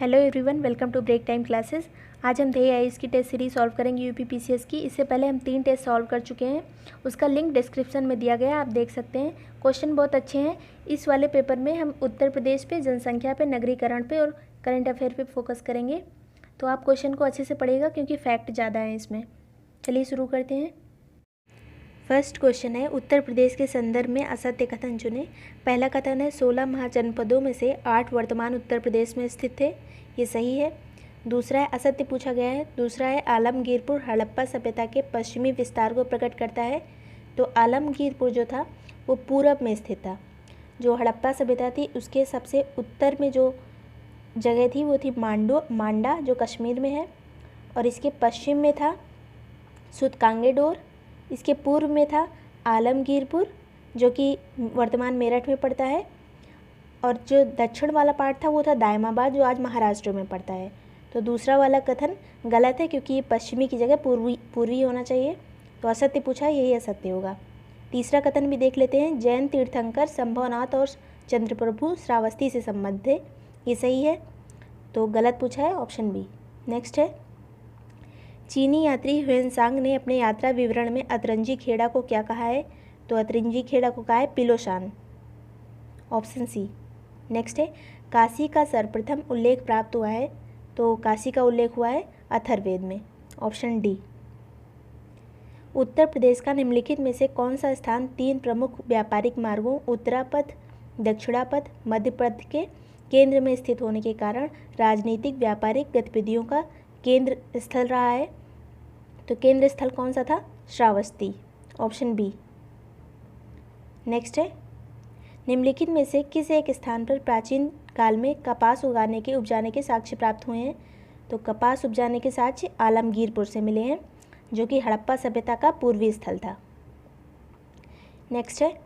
Hello everyone, welcome to break time classes. आज हम AIS की टेस्ट सीरीज सॉल्व करेंगे यूपी पीसीएस की। इससे पहले हम 3 टेस्ट सॉल्व कर चुके हैं, उसका लिंक डिस्क्रिप्शन में दिया गया है, आप देख सकते हैं। क्वेश्चन बहुत अच्छे हैं। इस वाले पेपर में हम उत्तर प्रदेश पे, जनसंख्या पे, नगरीकरण पे और करंट अफेयर पे फोकस करेंगे। तो आप क्वेश्चन को अच्छे से पढ़िएगा क्योंकि फैक्ट ज़्यादा है इसमें। चलिए शुरू करते हैं। फर्स्ट क्वेश्चन है, उत्तर प्रदेश के संदर्भ में असत्य कथन चुनें। पहला कथन है 16 महाजनपदों में से 8 वर्तमान उत्तर प्रदेश में स्थित थे, ये सही है। दूसरा है असत्य पूछा गया है। दूसरा है आलमगीरपुर हड़प्पा सभ्यता के पश्चिमी विस्तार को प्रकट करता है। तो आलमगीरपुर जो था वो पूरब में स्थित था। जो हड़प्पा सभ्यता थी उसके सबसे उत्तर में जो जगह थी वो थी मांडा जो कश्मीर में है, और इसके पश्चिम में था सुतकांगेडोर। इसके पूर्व में था आलमगीरपुर जो कि वर्तमान मेरठ में पड़ता है, और जो दक्षिण वाला पार्ट था वो था दायमाबाद जो आज महाराष्ट्र में पड़ता है। तो दूसरा वाला कथन गलत है क्योंकि ये पश्चिमी की जगह पूर्वी होना चाहिए। तो असत्य पूछा, यही असत्य होगा। तीसरा कथन भी देख लेते हैं, जैन तीर्थंकर संभवनाथ और चंद्रप्रभु श्रावस्ती से संबद्ध थे, ये सही है। तो गलत पूछा है, ऑप्शन बी। नेक्स्ट है, चीनी यात्री ह्वेनसांग ने अपने यात्रा विवरण में अतरंजी खेड़ा को क्या कहा है? तो अतरंजी खेड़ा को कहा है पिलोशान, ऑप्शन सी। नेक्स्ट है, काशी का सर्वप्रथम उल्लेख प्राप्त हुआ है। तो काशी का उल्लेख हुआ है अथर्ववेद में, ऑप्शन डी। उत्तर प्रदेश का निम्नलिखित में से कौन सा स्थान 3 प्रमुख व्यापारिक मार्गों उत्तरापथ, दक्षिणापथ, मध्यपथ के केंद्र में स्थित होने के कारण राजनीतिक व्यापारिक गतिविधियों का केंद्र स्थल रहा है? तो केंद्र स्थल कौन सा था? Shravasti, option B. नेक्स्ट है, निम्नलिखित में से किस एक स्थान पर प्राचीन काल में कपास उपजाने के साक्ष्य प्राप्त हुए हैं? तो कपास उपजाने के साक्ष्य आलमगीरपुर से मिले हैं जो कि हड़प्पा सभ्यता का पूर्वी स्थल था। नेक्स्ट है,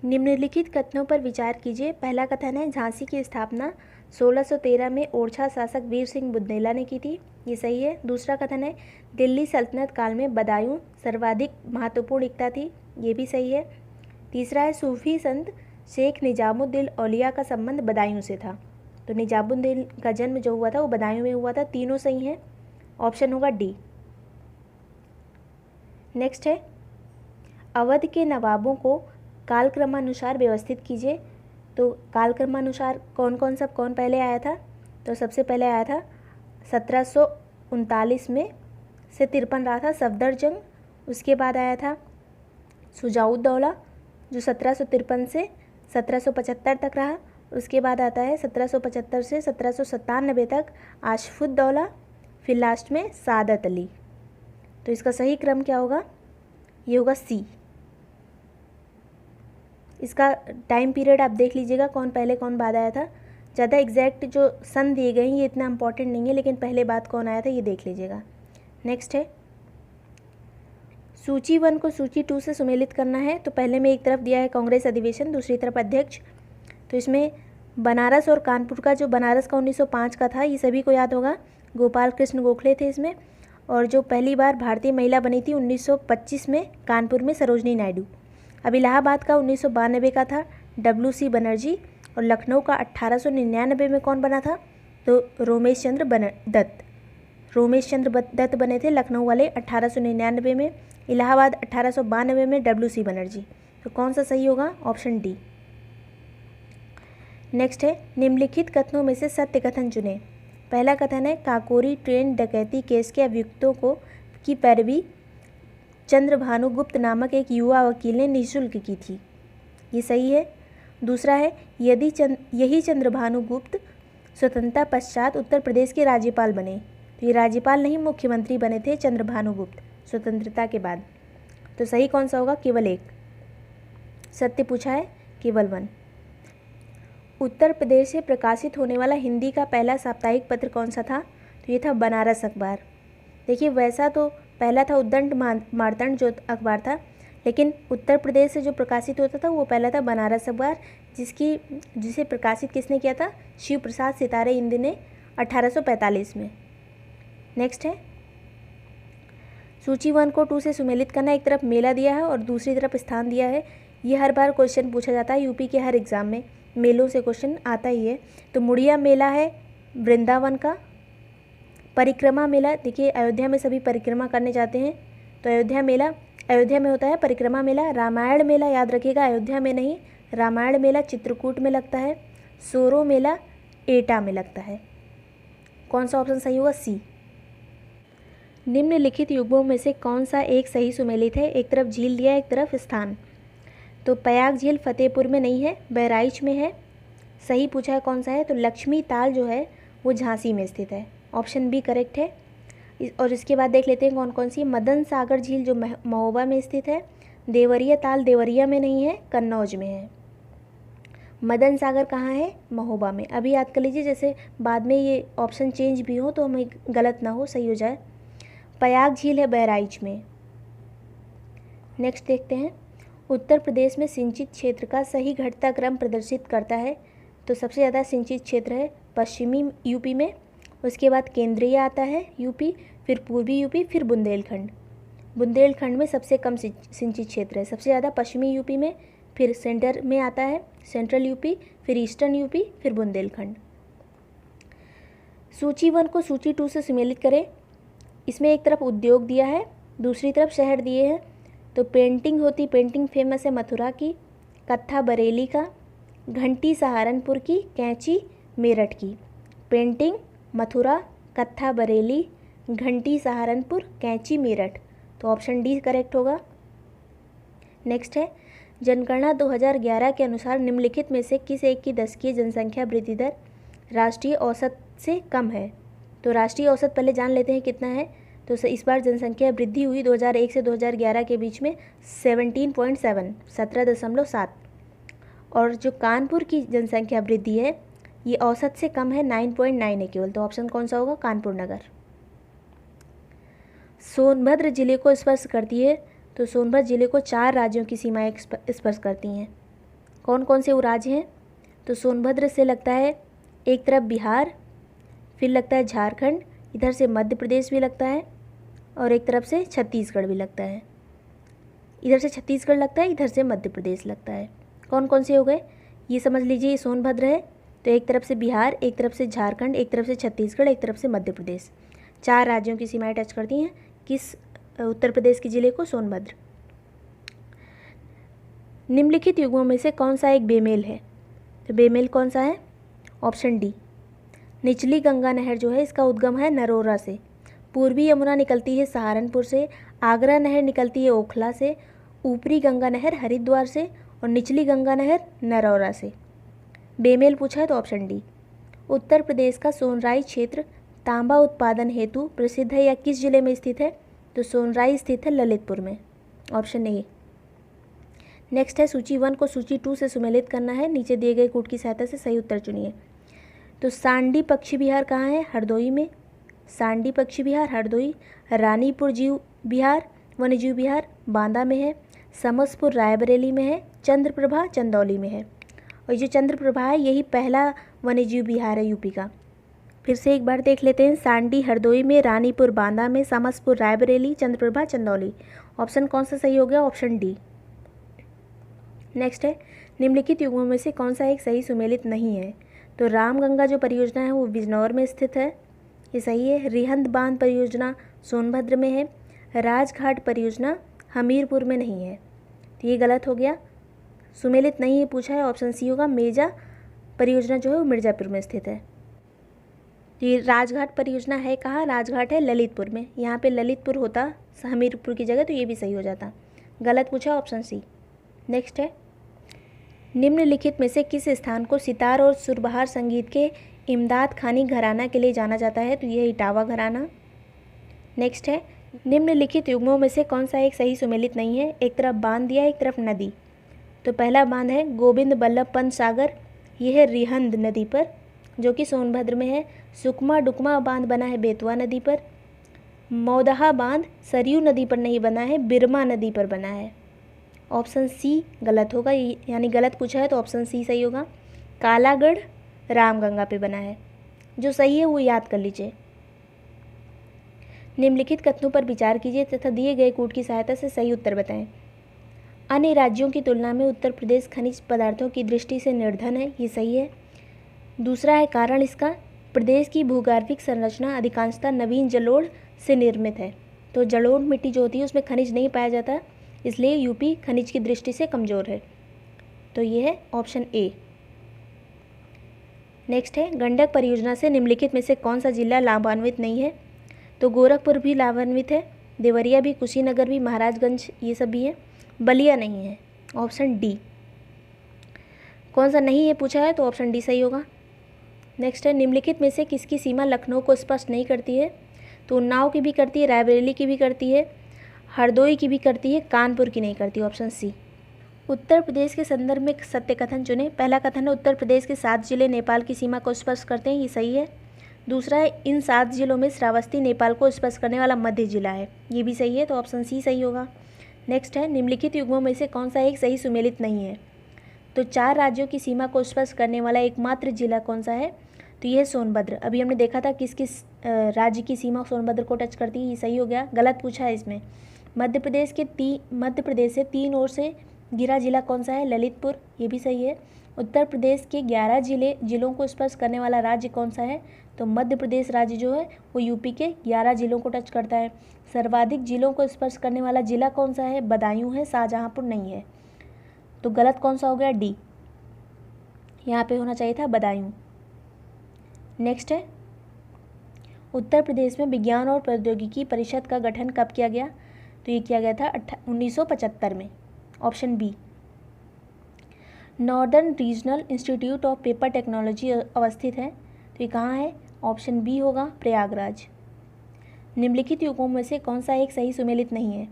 निम्नलिखित कथनों पर विचार कीजिए। पहला कथन है झांसी की स्थापना 1613 में ओरछा शासक वीर सिंह बुंदेला ने की थी, ये सही है। दूसरा कथन है दिल्ली सल्तनत काल में बदायूं सर्वाधिक महत्वपूर्ण इक्ता थी, ये भी सही है। तीसरा है सूफी संत शेख निजामुद्दीन औलिया का संबंध बदायूं से था। तो निजामुद्दीन का जन्म जो हुआ था वो बदायूं में हुआ था। तीनों सही हैं, ऑप्शन होगा डी। नेक्स्ट है, अवध के नवाबों को कालक्रमानुसार व्यवस्थित कीजिए। तो कालक्रमानुसार कौन पहले आया था? तो सबसे पहले आया था 1739 में से 53 रहा था सफदरजंग। उसके बाद आया था शुजाउद्दौला जो 1753 से 1775 तक रहा। उसके बाद आता है 1775 से 1797 तक आशफुद्दौला, फिर लास्ट में सादत अली। तो इसका सही क्रम क्या होगा? ये होगा सी। इसका टाइम पीरियड आप देख लीजिएगा, कौन पहले कौन बाद आया था। ज़्यादा एग्जैक्ट जो सन दिए गए हैं ये इतना इंपॉर्टेंट नहीं है, लेकिन पहले बाद कौन आया था ये देख लीजिएगा। नेक्स्ट है, सूची 1 को सूची 2 से सुमेलित करना है। तो पहले में एक तरफ दिया है कांग्रेस अधिवेशन, दूसरी तरफ अध्यक्ष। तो इसमें बनारस और कानपुर का, जो बनारस का 1905 का था, ये सभी को याद होगा, गोपाल कृष्ण गोखले थे इसमें। और जो पहली बार भारतीय महिला बनी थी 1925 में कानपुर में सरोजनी नायडू। अब इलाहाबाद का 1992 का था WC बनर्जी, और लखनऊ का 1899 में कौन बना था? तो रोमेश चंद्र दत्त बने थे लखनऊ वाले 1899 में। इलाहाबाद 1892 में WC बनर्जी। तो कौन सा सही होगा? Option D. नेक्स्ट है, निम्नलिखित कथनों में से सत्य कथन चुनें। पहला कथन है काकोरी ट्रेन डकैती केस के अभियुक्तों की पैरवी चंद्रभानु गुप्त नामक एक युवा वकील ने निःशुल्क की थी, ये सही है। दूसरा है यही चंद्रभानु गुप्त स्वतंत्रता पश्चात उत्तर प्रदेश के राज्यपाल बने। तो ये राज्यपाल नहीं, मुख्यमंत्री बने थे चंद्रभानु गुप्त स्वतंत्रता के बाद। तो सही कौन सा होगा? केवल एक। सत्य पूछा है, केवल 1। उत्तर प्रदेश से प्रकाशित होने वाला हिंदी का पहला साप्ताहिक पत्र कौन सा था? तो ये था बनारस अखबार। देखिए, वैसा तो पहला था उद्दंड मार्तंड जो अखबार था, लेकिन उत्तर प्रदेश से जो प्रकाशित होता था वो पहला था बनारस अखबार, जिसे प्रकाशित किसने किया था? शिव प्रसाद सितारे हिंद ने 1845 में। नेक्स्ट है, सूची 1 को 2 से सुमेलित करना। एक तरफ मेला दिया है और दूसरी तरफ स्थान दिया है। ये हर बार क्वेश्चन पूछा जाता है यूपी के हर एग्ज़ाम में, मेलों से क्वेश्चन आता ही है। तो मुड़िया मेला है वृंदावन का। परिक्रमा मेला, देखिए अयोध्या में सभी परिक्रमा करने जाते हैं, तो अयोध्या मेला अयोध्या में होता है परिक्रमा मेला। रामायण मेला याद रखिएगा अयोध्या में नहीं, रामायण मेला चित्रकूट में लगता है। सोरो मेला एटा में लगता है। कौन सा ऑप्शन सही होगा? सी। निम्नलिखित युग्मों में से कौन सा एक सही सुमेलित है? एक तरफ झील दिया, एक तरफ स्थान। तो प्रयाग झील फतेहपुर में नहीं है, बहराइच में है। सही पूछा है कौन सा है, तो लक्ष्मी ताल जो है वो झांसी में स्थित है। ऑप्शन बी करेक्ट है। और इसके बाद देख लेते हैं कौन कौन सी। मदन सागर झील जो महोबा में स्थित है। देवरिया ताल देवरिया में नहीं है, कन्नौज में है। मदन सागर कहाँ है? महोबा में। अभी याद कर लीजिए, जैसे बाद में ये ऑप्शन चेंज भी हो तो हमें गलत ना हो, सही हो जाए। प्रयाग झील है बहराइच में। नेक्स्ट देखते हैं, उत्तर प्रदेश में सिंचित क्षेत्र का सही घटता क्रम प्रदर्शित करता है। तो सबसे ज़्यादा सिंचित क्षेत्र है पश्चिमी यूपी में, उसके बाद केंद्रीय आता है यूपी, फिर पूर्वी यूपी, फिर बुंदेलखंड। बुंदेलखंड में सबसे कम सिंचित क्षेत्र है। सबसे ज़्यादा पश्चिमी यूपी में, फिर सेंटर में आता है सेंट्रल यूपी, फिर ईस्टर्न यूपी, फिर बुंदेलखंड। सूची 1 को सूची 2 से सम्मिलित करें। इसमें एक तरफ उद्योग दिया है, दूसरी तरफ शहर दिए हैं। तो पेंटिंग फेमस है मथुरा की, कत्था बरेली का, घंटी सहारनपुर की, कैंची मेरठ की। पेंटिंग मथुरा, कत्था बरेली, घंटी सहारनपुर, कैंची मेरठ। तो ऑप्शन डी करेक्ट होगा। नेक्स्ट है, जनगणना 2011 के अनुसार निम्नलिखित में से किस एक की दशकीय जनसंख्या वृद्धि दर राष्ट्रीय औसत से कम है? तो राष्ट्रीय औसत पहले जान लेते हैं कितना है। तो इस बार जनसंख्या वृद्धि हुई 2001 से 2011 के बीच में 17.7 17.7। और जो कानपुर की जनसंख्या वृद्धि है ये औसत से कम है, 9.9 है केवल। तो ऑप्शन कौन सा होगा? कानपुर नगर। सोनभद्र जिले को स्पर्श करती है। तो सोनभद्र जिले को 4 राज्यों की सीमाएं स्पर्श करती हैं। कौन कौन से वो राज्य हैं? तो सोनभद्र से लगता है एक तरफ बिहार, फिर लगता है झारखंड, इधर से मध्य प्रदेश भी लगता है, और एक तरफ से छत्तीसगढ़ भी लगता है। इधर से छत्तीसगढ़ लगता है, इधर से मध्य प्रदेश लगता है। कौन कौन से हो गए ये समझ लीजिए। ये सोनभद्र है, तो एक तरफ से बिहार, एक तरफ से झारखंड, एक तरफ से छत्तीसगढ़, एक तरफ से मध्य प्रदेश। 4 राज्यों की सीमाएं टच करती हैं किस उत्तर प्रदेश के जिले को? सोनभद्र। निम्नलिखित युग्मों में से कौन सा एक बेमेल है? तो बेमेल कौन सा है? Option D. निचली गंगा नहर जो है इसका उद्गम है नरोरा से, पूर्वी यमुना निकलती है सहारनपुर से, आगरा नहर निकलती है ओखला से, ऊपरी गंगा नहर हरिद्वार से, और निचली गंगा नहर नरोरा से। बेमेल पूछा है तो ऑप्शन डी। उत्तर प्रदेश का सोनराई क्षेत्र तांबा उत्पादन हेतु प्रसिद्ध है या किस जिले में स्थित है? तो सोनराई स्थित है ललितपुर में। Option A. नेक्स्ट है, सूची 1 को सूची 2 से सम्मिलित करना है। नीचे दिए गए कूट की सहायता से सही उत्तर चुनिए। तो सांडी पक्षी विहार कहाँ है? हरदोई में। सांडी पक्षी विहार हरदोई। रानीपुर जीव विहार वन्य जीव विहार बांदा में है। समसपुर रायबरेली में है। चंद्रप्रभा चंदौली में है। और जो चंद्रप्रभा है यही पहला वन्य जीव विहार है यूपी का। फिर से एक बार देख लेते हैं। सांडी हरदोई में, रानीपुर बांदा में, समसपुर रायबरेली, चंद्रप्रभा चंदौली। ऑप्शन कौन सा सही हो गया? Option D. नेक्स्ट है, निम्नलिखित युग्मों में से कौन सा एक सही सुमेलित नहीं है? तो रामगंगा जो परियोजना है वो बिजनौर में स्थित है, ये सही है। रिहंद बांध परियोजना सोनभद्र में है। राजघाट परियोजना हमीरपुर में नहीं है, तो ये गलत हो गया। सुमेलित नहीं है पूछा है, ऑप्शन सी होगा। मेजा परियोजना जो है वो मिर्ज़ापुर में स्थित है। ये राजघाट परियोजना है कहाँ? राजघाट है ललितपुर में। यहाँ पे ललितपुर होता हमीरपुर की जगह, तो ये भी सही हो जाता। गलत पूछा, ऑप्शन सी। नेक्स्ट है, निम्नलिखित में से किस स्थान को सितार और सुरबहार संगीत के इमदाद खानी घराना के लिए जाना जाता है? तो ये इटावा घराना। नेक्स्ट है, निम्नलिखित युग्मों में से कौन सा एक सही सुमेलित नहीं है? एक तरफ बांध दिया, एक तरफ नदी। तो पहला बांध है गोविंद बल्लभ पंत सागर, ये है रिहंद नदी पर जो कि सोनभद्र में है। सुकमा डुकमा बांध बना है बेतवा नदी पर। मौदहा बांध सरयू नदी पर नहीं बना है, बिरमा नदी पर बना है। ऑप्शन सी गलत होगा, यानी गलत पूछा है तो ऑप्शन सी सही होगा। कालागढ़ रामगंगा पे बना है। जो सही है वो याद कर लीजिए। निम्नलिखित कथनों पर विचार कीजिए तथा दिए गए कूट की सहायता से सही उत्तर बताएं। अन्य राज्यों की तुलना में उत्तर प्रदेश खनिज पदार्थों की दृष्टि से निर्धन है, ये सही है। दूसरा है कारण इसका प्रदेश की भूगर्भिक संरचना अधिकांशतः नवीन जलोढ़ से निर्मित है। तो जलोढ़ मिट्टी जो होती है उसमें खनिज नहीं पाया जाता, इसलिए यूपी खनिज की दृष्टि से कमज़ोर है। तो ये है ऑप्शन ए। नेक्स्ट है, गंडक परियोजना से निम्नलिखित में से कौन सा जिला लाभान्वित नहीं है? तो गोरखपुर भी लाभान्वित है, देवरिया भी, कुशीनगर भी, महाराजगंज ये सब भी है, बलिया नहीं है। Option D. कौन सा नहीं है पूछा है, तो ऑप्शन डी सही होगा। नेक्स्ट है, निम्नलिखित में से किसकी सीमा लखनऊ को स्पष्ट नहीं करती है? तो उन्नाव की भी करती है, रायबरेली की भी करती है, हरदोई की भी करती है, कानपुर की नहीं करती। Option C. उत्तर प्रदेश के संदर्भ में सत्य कथन चुनें। पहला कथन है, उत्तर प्रदेश के 7 जिले नेपाल की सीमा को स्पर्श करते हैं, ये सही है। दूसरा है, इन 7 जिलों में श्रावस्ती नेपाल को स्पर्श करने वाला मध्य जिला है, ये भी सही है, तो ऑप्शन सी सही होगा। नेक्स्ट है, निम्नलिखित युग्मों में से कौन सा एक सही सुमेलित नहीं है? तो 4 राज्यों की सीमा को स्पर्श करने वाला एकमात्र जिला कौन सा है? तो ये है सोनभद्र। अभी हमने देखा था किस किस राज्य की सीमा सोनभद्र को टच करती है, ये सही हो गया। गलत पूछा है इसमें। मध्य प्रदेश से 3 ओर से घिरा जिला कौन सा है? ललितपुर, ये भी सही है। उत्तर प्रदेश के 11 जिलों को स्पर्श करने वाला राज्य कौन सा है? तो मध्य प्रदेश राज्य जो है वो यूपी के 11 जिलों को टच करता है। सर्वाधिक जिलों को स्पर्श करने वाला जिला कौन सा है? बदायूं है, शाहजहांपुर नहीं है। तो गलत कौन सा हो गया? डी। यहाँ पे होना चाहिए था बदायूं। नेक्स्ट है, उत्तर प्रदेश में विज्ञान और प्रौद्योगिकी परिषद का गठन कब किया गया? तो ये किया गया था 1975 में। Option B. Northern Regional Institute of Paper Technology अवस्थित है, तो ये कहाँ है? ऑप्शन बी होगा, प्रयागराज। निम्नलिखित युगों में से कौन सा एक सही सुमेलित नहीं है?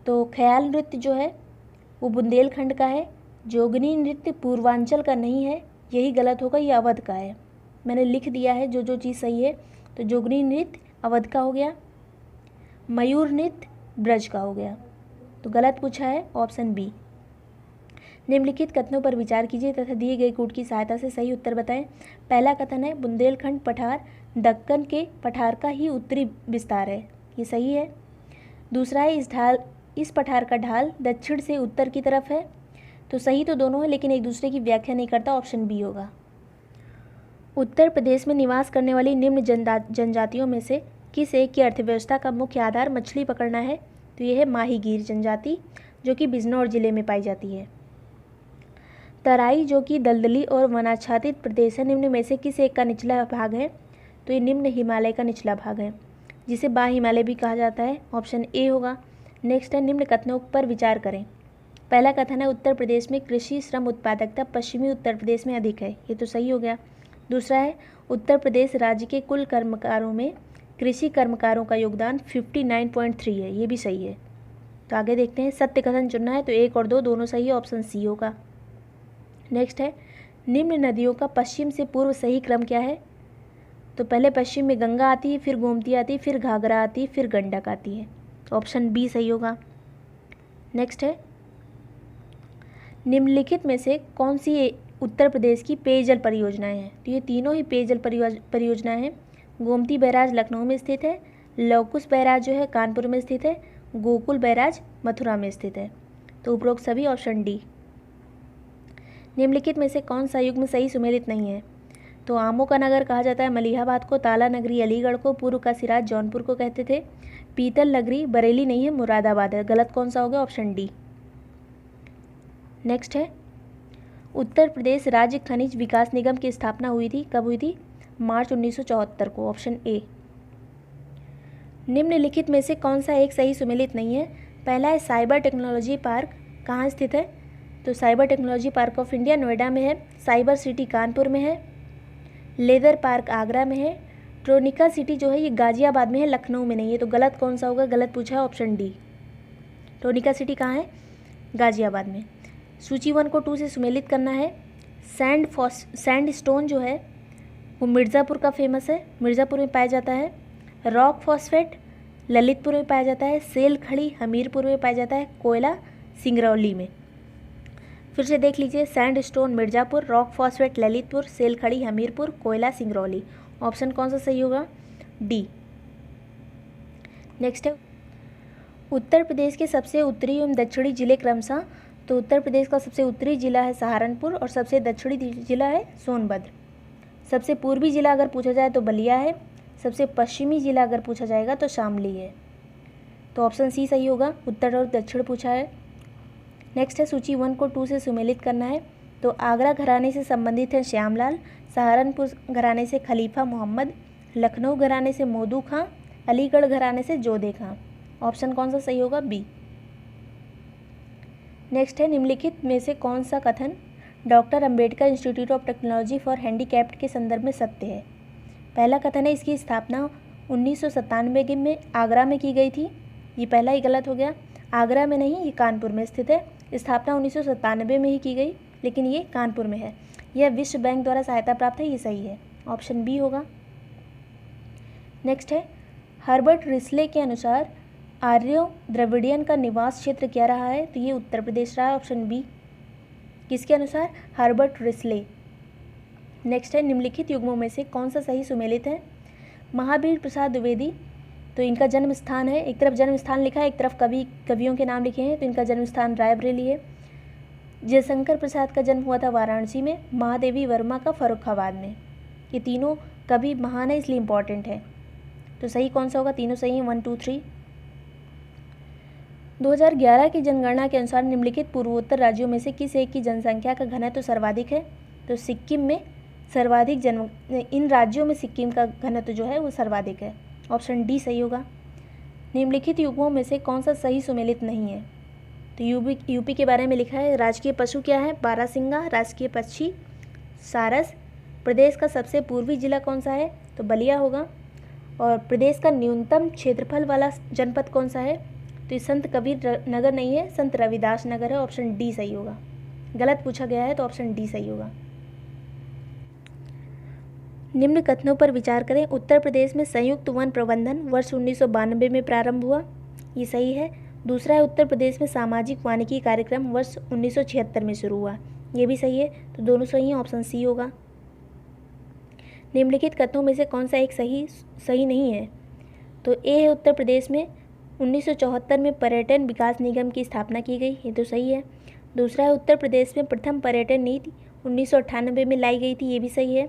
तो ख्याल नृत्य जो है वो बुंदेलखंड का है, जोगनी नृत्य पूर्वांचल का नहीं है, यही गलत होगा, ये अवध का है। मैंने लिख दिया है जो चीज़ सही है। तो जोगनी नृत्य अवध का हो गया, मयूर नृत्य ब्रज का हो गया। तो गलत पूछा है, ऑप्शन बी। निम्नलिखित कथनों पर विचार कीजिए तथा दिए गए कूट की सहायता से सही उत्तर बताएं। पहला कथन है, बुंदेलखंड पठार दक्कन के पठार का ही उत्तरी विस्तार है, ये सही है। दूसरा है, इस पठार का ढाल दक्षिण से उत्तर की तरफ है, तो सही तो दोनों है लेकिन एक दूसरे की व्याख्या नहीं करता, ऑप्शन बी होगा। उत्तर प्रदेश में निवास करने वाली निम्न जनजातियों में से किस एक की अर्थव्यवस्था का मुख्य आधार मछली पकड़ना है? तो यह है माहीगीर जनजाति, जो कि बिजनौर जिले में पाई जाती है। तराई जो कि दलदली और वनाच्छादित प्रदेश है, निम्न में से किस एक का निचला भाग है? तो ये निम्न हिमालय का निचला भाग है, जिसे बा हिमालय भी कहा जाता है, ऑप्शन ए होगा। नेक्स्ट है, निम्न कथनों पर विचार करें। पहला कथन है, उत्तर प्रदेश में कृषि श्रम उत्पादकता पश्चिमी उत्तर प्रदेश में अधिक है, ये तो सही हो गया। दूसरा है, उत्तर प्रदेश राज्य के कुल कर्मकारों में कृषि कर्मकारों का योगदान 59.3 है, ये भी सही है। तो आगे देखते हैं, सत्य कथन चुनना है, तो 1 और 2 दोनों सही है, ऑप्शन सी होगा। नेक्स्ट है, निम्न नदियों का पश्चिम से पूर्व सही क्रम क्या है? तो पहले पश्चिम में गंगा आती है, फिर गोमती आती है, फिर घाघरा आती है, फिर गंडक आती है, तो ऑप्शन बी सही होगा। नेक्स्ट है, निम्नलिखित में से कौन सी उत्तर प्रदेश की पेयजल परियोजनाएं हैं? तो ये तीनों ही पेयजल परियोजनाएं हैं। गोमती बैराज लखनऊ में स्थित है, लवकुश बैराज जो है कानपुर में स्थित है, गोकुल बैराज मथुरा में स्थित है, तो उपरोक्त सभी ऑप्शन डी। निम्नलिखित में से कौन सा युग्म सही सुमेलित नहीं है? तो आमों का नगर कहा जाता है मलिहाबाद को, ताला नगरी अलीगढ़ को, पूर्व का सिराज जौनपुर को कहते थे, पीतल नगरी बरेली नहीं है, मुरादाबाद है। गलत कौन सा होगा? Option D. नेक्स्ट है, उत्तर प्रदेश राज्य खनिज विकास निगम की स्थापना हुई थी, कब हुई थी? मार्च 1974 को, ऑप्शन ए। निम्नलिखित में से कौन सा एक सही सुमेलित नहीं है? पहला है, साइबर टेक्नोलॉजी पार्क कहाँ स्थित है? तो cyber technology park of India Noida में है, साइबर सिटी कानपुर में है, लेदर पार्क आगरा में है, ट्रोनिका सिटी जो है ये गाजियाबाद में है, लखनऊ में नहीं है। तो गलत कौन सा होगा? गलत पूछा है, ऑप्शन डी। ट्रोनिका सिटी कहाँ है? गाजियाबाद में। सूची 1 को 2 से सुमेलित करना है। सैंड स्टोन जो है वो मिर्ज़ापुर का फेमस है, मिर्ज़ापुर में पाया जाता है। रॉक फॉस्फेट ललितपुर में पाया जाता है। सेल खड़ी हमीरपुर में पाया जाता है। कोयला सिंगरौली में। फिर से देख लीजिए, sandstone Mirzapur, rock phosphate Lalitpur, सेल खड़ी हमीरपुर, कोयला सिंगरौली। ऑप्शन कौन सा सही होगा? डी। नेक्स्ट है, उत्तर प्रदेश के सबसे उत्तरी एवं दक्षिणी जिले क्रमशः। तो उत्तर प्रदेश का सबसे उत्तरी जिला है सहारनपुर और सबसे दक्षिणी जिला है सोनभद्र। सबसे पूर्वी ज़िला अगर पूछा जाए तो बलिया है, सबसे पश्चिमी ज़िला अगर पूछा जाएगा तो शामली है। तो ऑप्शन सी सही होगा। उत्तर और दक्षिण पूछा है। नेक्स्ट है सूची 1 को 2 से सुमेलित करना है। तो आगरा घराने से संबंधित है श्यामलाल, सहारनपुर घराने से खलीफा मोहम्मद, लखनऊ घराने से मोदू खां, अलीगढ़ घराने से जोधे खां। ऑप्शन कौन सा सही होगा? बी। नेक्स्ट है निम्नलिखित में से कौन सा कथन doctor Ambedkar institute of technology for handicapped के संदर्भ में सत्य है? पहला कथन है इसकी स्थापना 1997 में आगरा में की गई थी। ये पहला ही गलत हो गया। आगरा में नहीं, ये कानपुर में स्थित है। स्थापना 1997 में ही की गई, लेकिन ये कानपुर में है। यह विश्व बैंक द्वारा सहायता प्राप्त है, ये सही है। ऑप्शन बी होगा। नेक्स्ट है हर्बर्ट रिस्ले के अनुसार आर्यो द्रविडियन का निवास क्षेत्र क्या रहा है? तो ये उत्तर प्रदेश रहा है। Option B. किसके अनुसार? Herbert Risley. नेक्स्ट है निम्नलिखित युग्मों में से कौन सा सही सुमेलित है? महावीर प्रसाद द्विवेदी, तो इनका जन्म स्थान है, एक तरफ जन्म स्थान लिखा है, एक तरफ कवियों के नाम लिखे हैं, तो इनका जन्म स्थान रायबरेली है। जयशंकर प्रसाद का जन्म हुआ था वाराणसी में, महादेवी वर्मा का फर्रुखाबाद में। ये तीनों कवि महान है, इसलिए इम्पॉर्टेंट है। तो सही कौन सा होगा? तीनों सही हैं, 1, 2, 3। 2011 की जनगणना के अनुसार निम्नलिखित पूर्वोत्तर राज्यों में से किस एक की जनसंख्या का घनत्व सर्वाधिक है? तो सिक्किम में सर्वाधिक इन राज्यों में सिक्किम का घनत्व जो है वो सर्वाधिक है। ऑप्शन डी सही होगा। निम्नलिखित युग्मों में से कौन सा सही सुमेलित नहीं है? तो यूपी के बारे में लिखा है राजकीय पशु क्या है? बारहसिंगा। राजकीय पक्षी सारस। प्रदेश का सबसे पूर्वी जिला कौन सा है? तो बलिया होगा। और प्रदेश का न्यूनतम क्षेत्रफल वाला जनपद कौन सा है? तो ये संत कबीर नगर नहीं है, संत रविदास नगर है। ऑप्शन डी सही होगा। गलत पूछा गया है तो ऑप्शन डी सही होगा। निम्न कथनों पर विचार करें। उत्तर प्रदेश में संयुक्त वन प्रबंधन वर्ष 1992 में प्रारंभ हुआ, ये सही है। दूसरा है उत्तर प्रदेश में सामाजिक वानिकी कार्यक्रम वर्ष 1976 में शुरू हुआ, ये भी सही है। तो दोनों सही हैं, ऑप्शन सी होगा। निम्नलिखित कथनों में से कौन सा एक सही नहीं है? तो ए है उत्तर प्रदेश में 1974 में पर्यटन विकास निगम की स्थापना की गई, ये तो सही है। दूसरा है उत्तर प्रदेश में प्रथम पर्यटन नीति 1998 में लाई गई थी, ये भी सही है।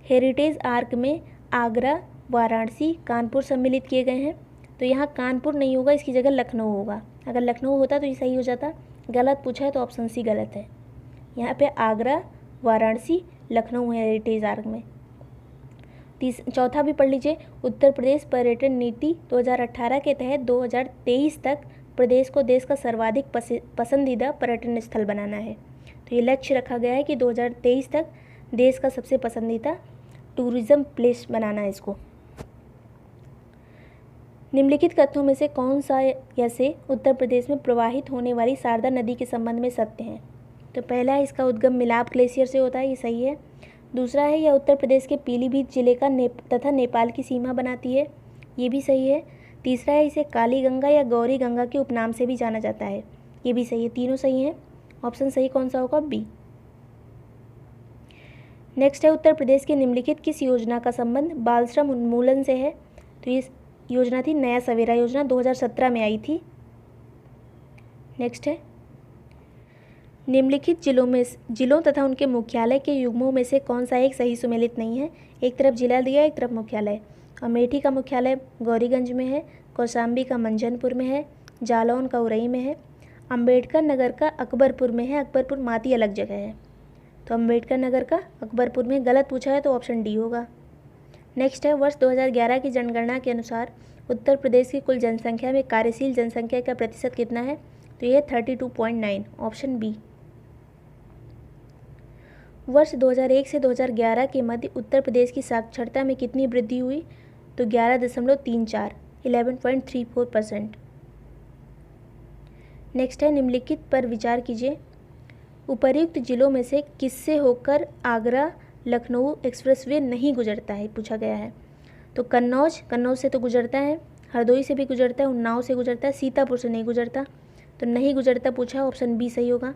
हेरिटेज आर्क में आगरा, वाराणसी, कानपुर सम्मिलित किए गए हैं, तो यहाँ कानपुर नहीं होगा, इसकी जगह लखनऊ होगा। अगर लखनऊ होता तो ये सही हो जाता। गलत पूछा है तो ऑप्शन सी गलत है। यहाँ पे आगरा, वाराणसी, लखनऊ है हेरिटेज आर्क में। चौथा भी पढ़ लीजिए। उत्तर प्रदेश पर्यटन नीति 2018 के तहत 2023 तक प्रदेश को देश का सर्वाधिक पसंदीदा पर्यटन स्थल बनाना है। तो ये लक्ष्य रखा गया है कि 2023 तक देश का सबसे पसंदीदा टूरिज्म प्लेस बनाना है इसको। निम्नलिखित कथनों में से कौन सा ऐसे उत्तर प्रदेश में प्रवाहित होने वाली शारदा नदी के संबंध में सत्य है? तो पहला है इसका उद्गम मिलाप ग्लेशियर से होता है, ये सही है। दूसरा है यह उत्तर प्रदेश के पीलीभीत जिले का तथा नेपाल की सीमा बनाती है, ये भी सही है। तीसरा है इसे काली गंगा या गौरी गंगा के उपनाम से भी जाना जाता है, ये भी सही है। तीनों सही हैं। ऑप्शन सही कौन सा होगा? बी। नेक्स्ट है उत्तर प्रदेश के निम्नलिखित किस योजना का संबंध बाल श्रम उन्मूलन से है? तो ये योजना थी नया सवेरा योजना, 2017 में आई थी। नेक्स्ट है निम्नलिखित जिलों तथा उनके मुख्यालय के युग्मों में से कौन सा एक सही सुमेलित नहीं है? एक तरफ जिला दिया, एक तरफ मुख्यालय। अमेठी का मुख्यालय गौरीगंज में है, कौशाम्बी का मंझनपुर में है, जालौन का उरई में है, अंबेडकर नगर का अकबरपुर में है। अकबरपुर माती अलग जगह है, तो अंबेडकर नगर का अकबरपुर में। गलत पूछा है तो ऑप्शन डी होगा। नेक्स्ट है वर्ष 2011 की जनगणना के अनुसार उत्तर प्रदेश की कुल जनसंख्या में कार्यशील जनसंख्या का प्रतिशत कितना है? तो यह 32.9, ऑप्शन बी। वर्ष 2001 से 2011 के मध्य उत्तर प्रदेश की साक्षरता में कितनी वृद्धि हुई? तो 11.34, 11.34%। नेक्स्ट है निम्नलिखित पर विचार कीजिए। उपर्युक्त जिलों में से किससे होकर आगरा लखनऊ एक्सप्रेसवे नहीं गुजरता है, पूछा गया है। तो कन्नौज से तो गुजरता है, हरदोई से भी गुजरता है, उन्नाव से गुजरता है, सीतापुर से नहीं गुजरता, तो नहीं गुजरता पूछा, ऑप्शन बी सही होगा।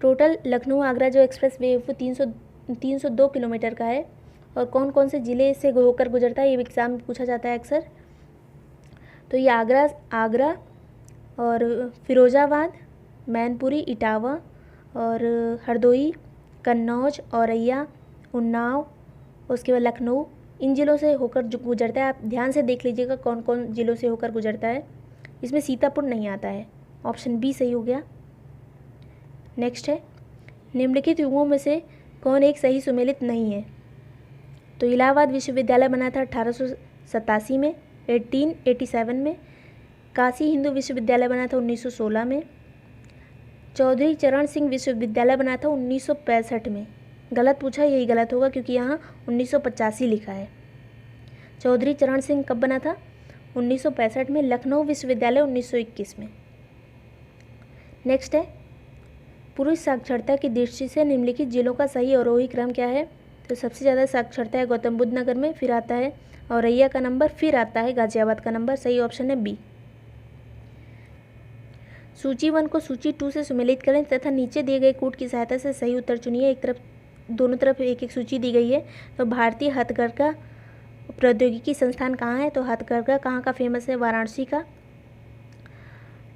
टोटल लखनऊ आगरा जो एक्सप्रेस वे वो 302 किलोमीटर का है। और कौन कौन से ज़िले से होकर गुजरता है ये एग्ज़ाम में पूछा जाता है अक्सर। तो ये आगरा और फिरोज़ाबाद, मैनपुरी, इटावा और हरदोई, कन्नौज, औरैया, उन्नाव, उसके बाद लखनऊ, इन जिलों से होकर जो गुजरता है। आप ध्यान से देख लीजिएगा कौन कौन जिलों से होकर गुजरता है। इसमें सीतापुर नहीं आता है, ऑप्शन बी सही हो गया। नेक्स्ट है, निम्नलिखित युगों में से कौन एक सही सुमेलित नहीं है? तो इलाहाबाद विश्वविद्यालय बना था 1887 में, 1887 में। काशी हिंदू विश्वविद्यालय बना था 1916 में। चौधरी चरण सिंह विश्वविद्यालय बना था 1965 में। गलत पूछा, यही गलत होगा क्योंकि यहाँ 1985 लिखा है। चौधरी चरण सिंह कब बना था? 1965 में। लखनऊ विश्वविद्यालय 1921 में। नेक्स्ट है, पुरुष साक्षरता की दृष्टि से निम्नलिखित जिलों का सही आरोही क्रम क्या है? तो सबसे ज़्यादा साक्षरता है गौतम बुद्ध नगर में, फिर आता है औरैया का नंबर, फिर आता है गाजियाबाद का नंबर। सही ऑप्शन है बी। सूची 1 को सूची 2 से सुमेलित करें तथा नीचे दिए गए कूट की सहायता से सही उत्तर चुनिए। एक तरफ, दोनों तरफ एक एक सूची दी गई है। तो भारतीय हथकरघा प्रौद्योगिकी संस्थान कहाँ है? तो हथकरघा कहाँ का फेमस है? वाराणसी का।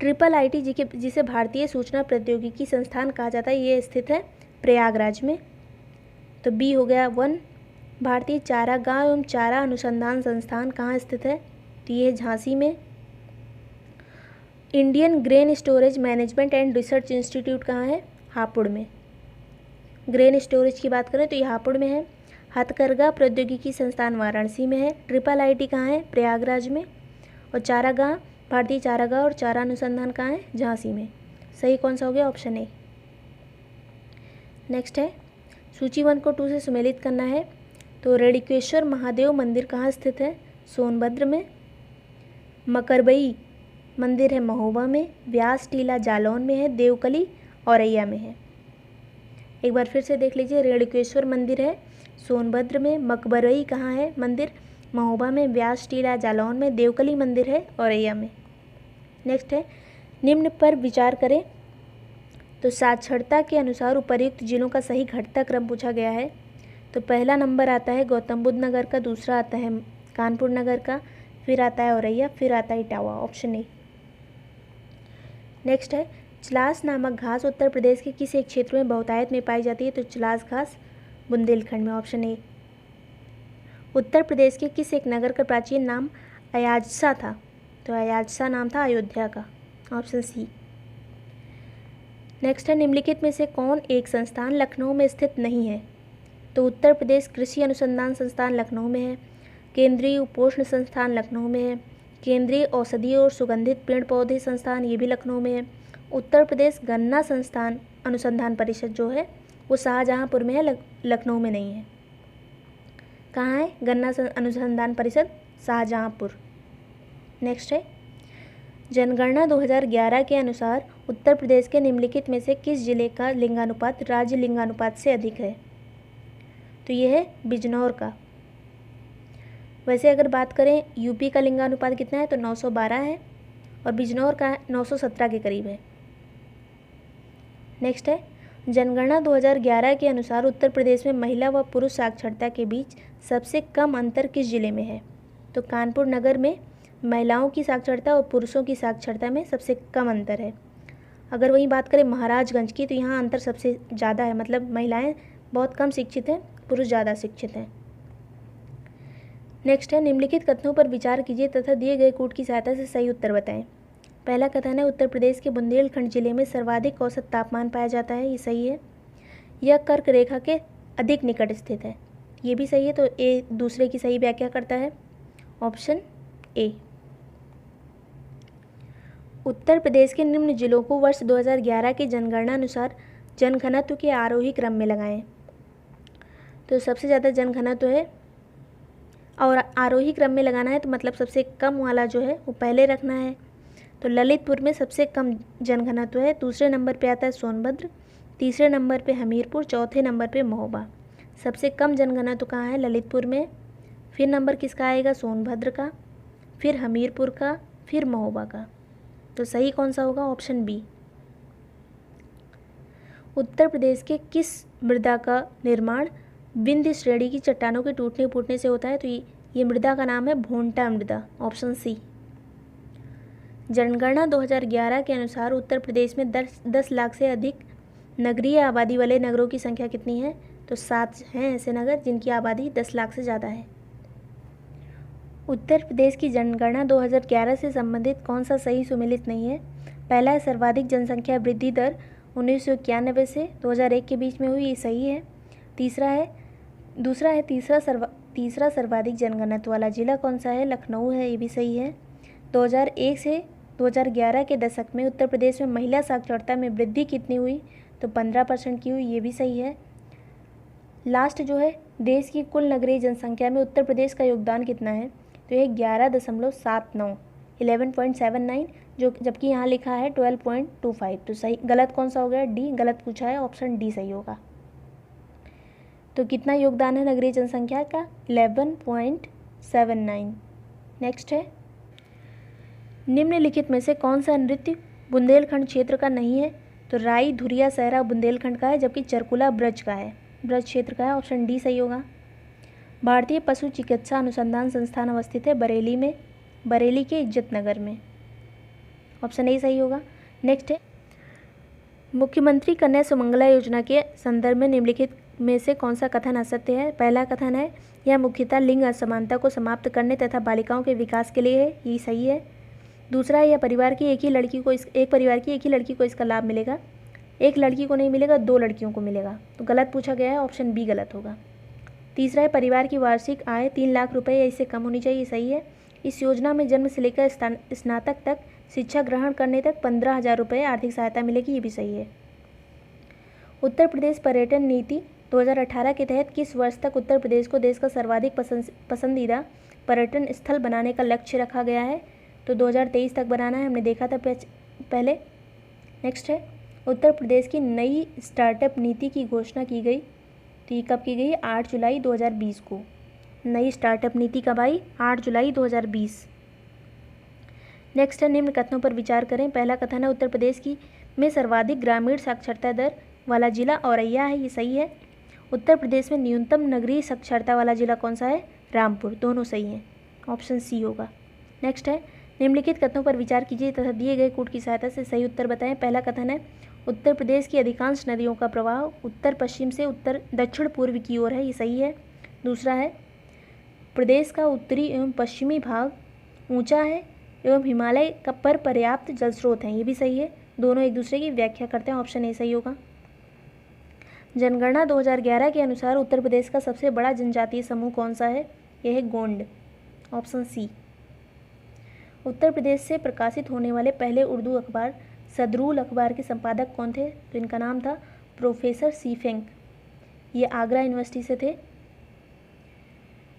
IIIT जिसे भारतीय सूचना प्रौद्योगिकी संस्थान कहा जाता है, ये स्थित है प्रयागराज में। तो बी हो गया 1। भारतीय चारागाह एवं चारा अनुसंधान संस्थान कहाँ स्थित है? तो ये है झांसी में। Indian grain storage management and research institute कहाँ है? हापुड़ में। ग्रेन स्टोरेज की बात करें तो ये हापुड़ में है। हथकरघा प्रौद्योगिकी संस्थान वाराणसी में है। IIIT कहाँ है? प्रयागराज में। और चारागाह, भारतीय चारागाह और चारा अनुसंधान कहाँ है? झांसी में। सही कौन सा हो गया? Option A. नेक्स्ट है, सूची 1 को 2 से सुमेलित करना है। तो रेणुकेश्वर महादेव मंदिर कहाँ स्थित है? सोनभद्र में। मकरबई मंदिर है महोबा में। व्यास टीला जालौन में है। देवकली औरैया में है। एक बार फिर से देख लीजिए, रेणुकेश्वर मंदिर है सोनभद्र में। मकबरई कहाँ है मंदिर? महोबा में। व्यास टीला जालौन में। देवकली मंदिर है औरैया में। नेक्स्ट है, निम्न पर विचार करें। तो साक्षरता के अनुसार उपर्युक्त जिलों का सही घटता क्रम पूछा गया है। तो पहला नंबर आता है गौतम बुद्ध नगर का, दूसरा आता है कानपुर नगर का, फिर आता है औरैया, फिर आता है इटावा। Option A. नेक्स्ट है, चलास नामक घास उत्तर प्रदेश के किस एक क्षेत्र में बहुतायत में पाई जाती है? तो चलास घास बुंदेलखंड में। Option A. उत्तर प्रदेश के किस एक नगर का प्राचीन नाम अयाजसा था? तो अयाजसा नाम था अयोध्या का। Option C. नेक्स्ट है, निम्नलिखित में से कौन एक संस्थान लखनऊ में स्थित नहीं है? तो उत्तर प्रदेश कृषि अनुसंधान संस्थान लखनऊ में है। केंद्रीय उपोष्ण संस्थान लखनऊ में है। केंद्रीय औषधीय और सुगंधित पेड़ पौधे संस्थान, ये भी लखनऊ में है। उत्तर प्रदेश गन्ना संस्थान अनुसंधान परिषद जो है वो शाहजहाँपुर में है, लखनऊ में नहीं है। कहाँ है गन्ना अनुसंधान परिषद? शाहजहाँपुर। नेक्स्ट है, जनगणना 2011 के अनुसार उत्तर प्रदेश के निम्नलिखित में से किस जिले का लिंगानुपात राज्य लिंगानुपात से अधिक है? तो ये है बिजनौर का। वैसे अगर बात करें यूपी का लिंगानुपात कितना है? तो 912 है और बिजनौर का 917 के करीब है। नेक्स्ट है, जनगणना 2011 के अनुसार उत्तर प्रदेश में महिला व पुरुष साक्षरता के बीच सबसे कम अंतर किस जिले में है? तो कानपुर नगर में महिलाओं की साक्षरता और पुरुषों की साक्षरता में सबसे कम अंतर है। अगर वहीं बात करें महाराजगंज की, तो यहाँ अंतर सबसे ज़्यादा है, मतलब महिलाएं बहुत कम शिक्षित हैं, पुरुष ज़्यादा शिक्षित हैं। नेक्स्ट है, निम्नलिखित कथनों पर विचार कीजिए तथा दिए गए कूट की सहायता से सही उत्तर बताएं। पहला कथन है, उत्तर प्रदेश के बुंदेलखंड जिले में सर्वाधिक औसत तापमान पाया जाता है। ये सही है। यह कर्क रेखा के अधिक निकट स्थित है। ये भी सही है। तो ए दूसरे की सही व्याख्या करता है। Option A. उत्तर प्रदेश के निम्न जिलों को वर्ष 2011 की जनगणना अनुसार जनघनत्व के आरोही क्रम में लगाएं। तो सबसे ज़्यादा जनघनत्व है और आरोही क्रम में लगाना है, तो मतलब सबसे कम वाला जो है वो पहले रखना है। तो ललितपुर में सबसे कम जनघनत्व है। दूसरे नंबर पे आता है सोनभद्र, तीसरे नंबर पे हमीरपुर, चौथे नंबर पे महोबा। सबसे कम जनघनत्व कहाँ है? ललितपुर में। फिर नंबर किसका आएगा? सोनभद्र का, फिर हमीरपुर का, फिर महोबा का। तो सही कौन सा होगा? Option B. उत्तर प्रदेश के किस मृदा का निर्माण विंध्य श्रेणी की चट्टानों के टूटने फूटने से होता है? तो ये मृदा का नाम है भोंटा मृदा। Option C. जनगणना 2011 के अनुसार उत्तर प्रदेश में 10 लाख से अधिक नगरीय आबादी वाले नगरों की संख्या कितनी है? तो 7 हैं ऐसे नगर जिनकी आबादी 10 लाख से ज़्यादा है। उत्तर प्रदेश की जनगणना 2011 से संबंधित कौन सा सही सुमेलित नहीं है? पहला है सर्वाधिक जनसंख्या वृद्धि दर 1991 से 2001 के बीच में हुई, ये सही है। तीसरा सर्वाधिक जनघनत्व वाला जिला कौन सा है? लखनऊ है, ये भी सही है। 2001 से 2011 के दशक में उत्तर प्रदेश में महिला साक्षरता में वृद्धि कितनी हुई? तो 15% की हुई, ये भी सही है। लास्ट जो है, देश की कुल नगरीय जनसंख्या में उत्तर प्रदेश का योगदान कितना है? तो ये 11.79 11.79, जो जबकि यहाँ लिखा है 12.25। तो सही गलत कौन सा हो गया? डी गलत पूछा है, ऑप्शन डी सही होगा। तो कितना योगदान है नगरीय जनसंख्या का? 11.79। नेक्स्ट है, निम्नलिखित में से कौन सा नृत्य बुंदेलखंड क्षेत्र का नहीं है? तो राई धुरिया सहरा बुंदेलखंड का है, जबकि चरकुला ब्रज का है, ब्रज क्षेत्र का है, ऑप्शन डी सही होगा। भारतीय पशु चिकित्सा अनुसंधान संस्थान अवस्थित है बरेली में, बरेली के इज्जत नगर में, ऑप्शन ए सही होगा। नेक्स्ट है, मुख्यमंत्री कन्या सुमंगला योजना के संदर्भ में निम्नलिखित में से कौन सा कथन असत्य है? पहला कथन है, यह मुख्यतः लिंग असमानता को समाप्त करने तथा बालिकाओं के विकास के लिए है, ये सही है। दूसरा है, यह एक परिवार की एक ही लड़की को इसका लाभ मिलेगा, एक लड़की को नहीं मिलेगा, 2 लड़कियों को मिलेगा, तो गलत पूछा गया है, ऑप्शन बी गलत होगा। तीसरा है, परिवार की वार्षिक आय 3 लाख रुपए या इससे कम होनी चाहिए, सही है। इस योजना में जन्म से लेकर स्नातक तक शिक्षा ग्रहण करने तक 15,000 रुपये आर्थिक सहायता मिलेगी, ये भी सही है। उत्तर प्रदेश पर्यटन नीति 2018 के तहत किस वर्ष तक उत्तर प्रदेश को देश का सर्वाधिक पसंदीदा पर्यटन स्थल बनाने का लक्ष्य रखा गया है? तो 2023 तक बनाना है, हमने देखा था पहले। नेक्स्ट है, उत्तर प्रदेश की नई स्टार्टअप नीति की घोषणा की गई, तो ये कब की गई? 8 जुलाई 2020 को। नई स्टार्टअप नीति कब आई? 8 जुलाई 2020। नेक्स्ट है, निम्न कथनों पर विचार करें। पहला कथन है, उत्तर प्रदेश में सर्वाधिक ग्रामीण साक्षरता दर वाला जिला औरैया है, ये सही है। उत्तर प्रदेश में न्यूनतम नगरीय साक्षरता वाला जिला कौन सा है? रामपुर, दोनों सही हैं, ऑप्शन सी होगा। नेक्स्ट है, निम्नलिखित कथनों पर विचार कीजिए तथा दिए गए कूट की सहायता से सही उत्तर बताएं। पहला कथन है, उत्तर प्रदेश की अधिकांश नदियों का प्रवाह उत्तर पश्चिम से उत्तर दक्षिण पूर्व की ओर है, ये सही है। दूसरा है, प्रदेश का उत्तरी एवं पश्चिमी भाग ऊंचा है एवं हिमालय का पर पर्याप्त जल स्रोत हैं, ये भी सही है। दोनों एक दूसरे की व्याख्या करते हैं, ऑप्शन ए सही होगा। जनगणना 2011 के अनुसार उत्तर प्रदेश का सबसे बड़ा जनजातीय समूह कौन सा है? यह है गोंड, ऑप्शन सी। उत्तर प्रदेश से प्रकाशित होने वाले पहले उर्दू अखबार सदरूल अखबार के संपादक कौन थे? तो इनका नाम था प्रोफेसर सीफेंग, ये आगरा यूनिवर्सिटी से थे।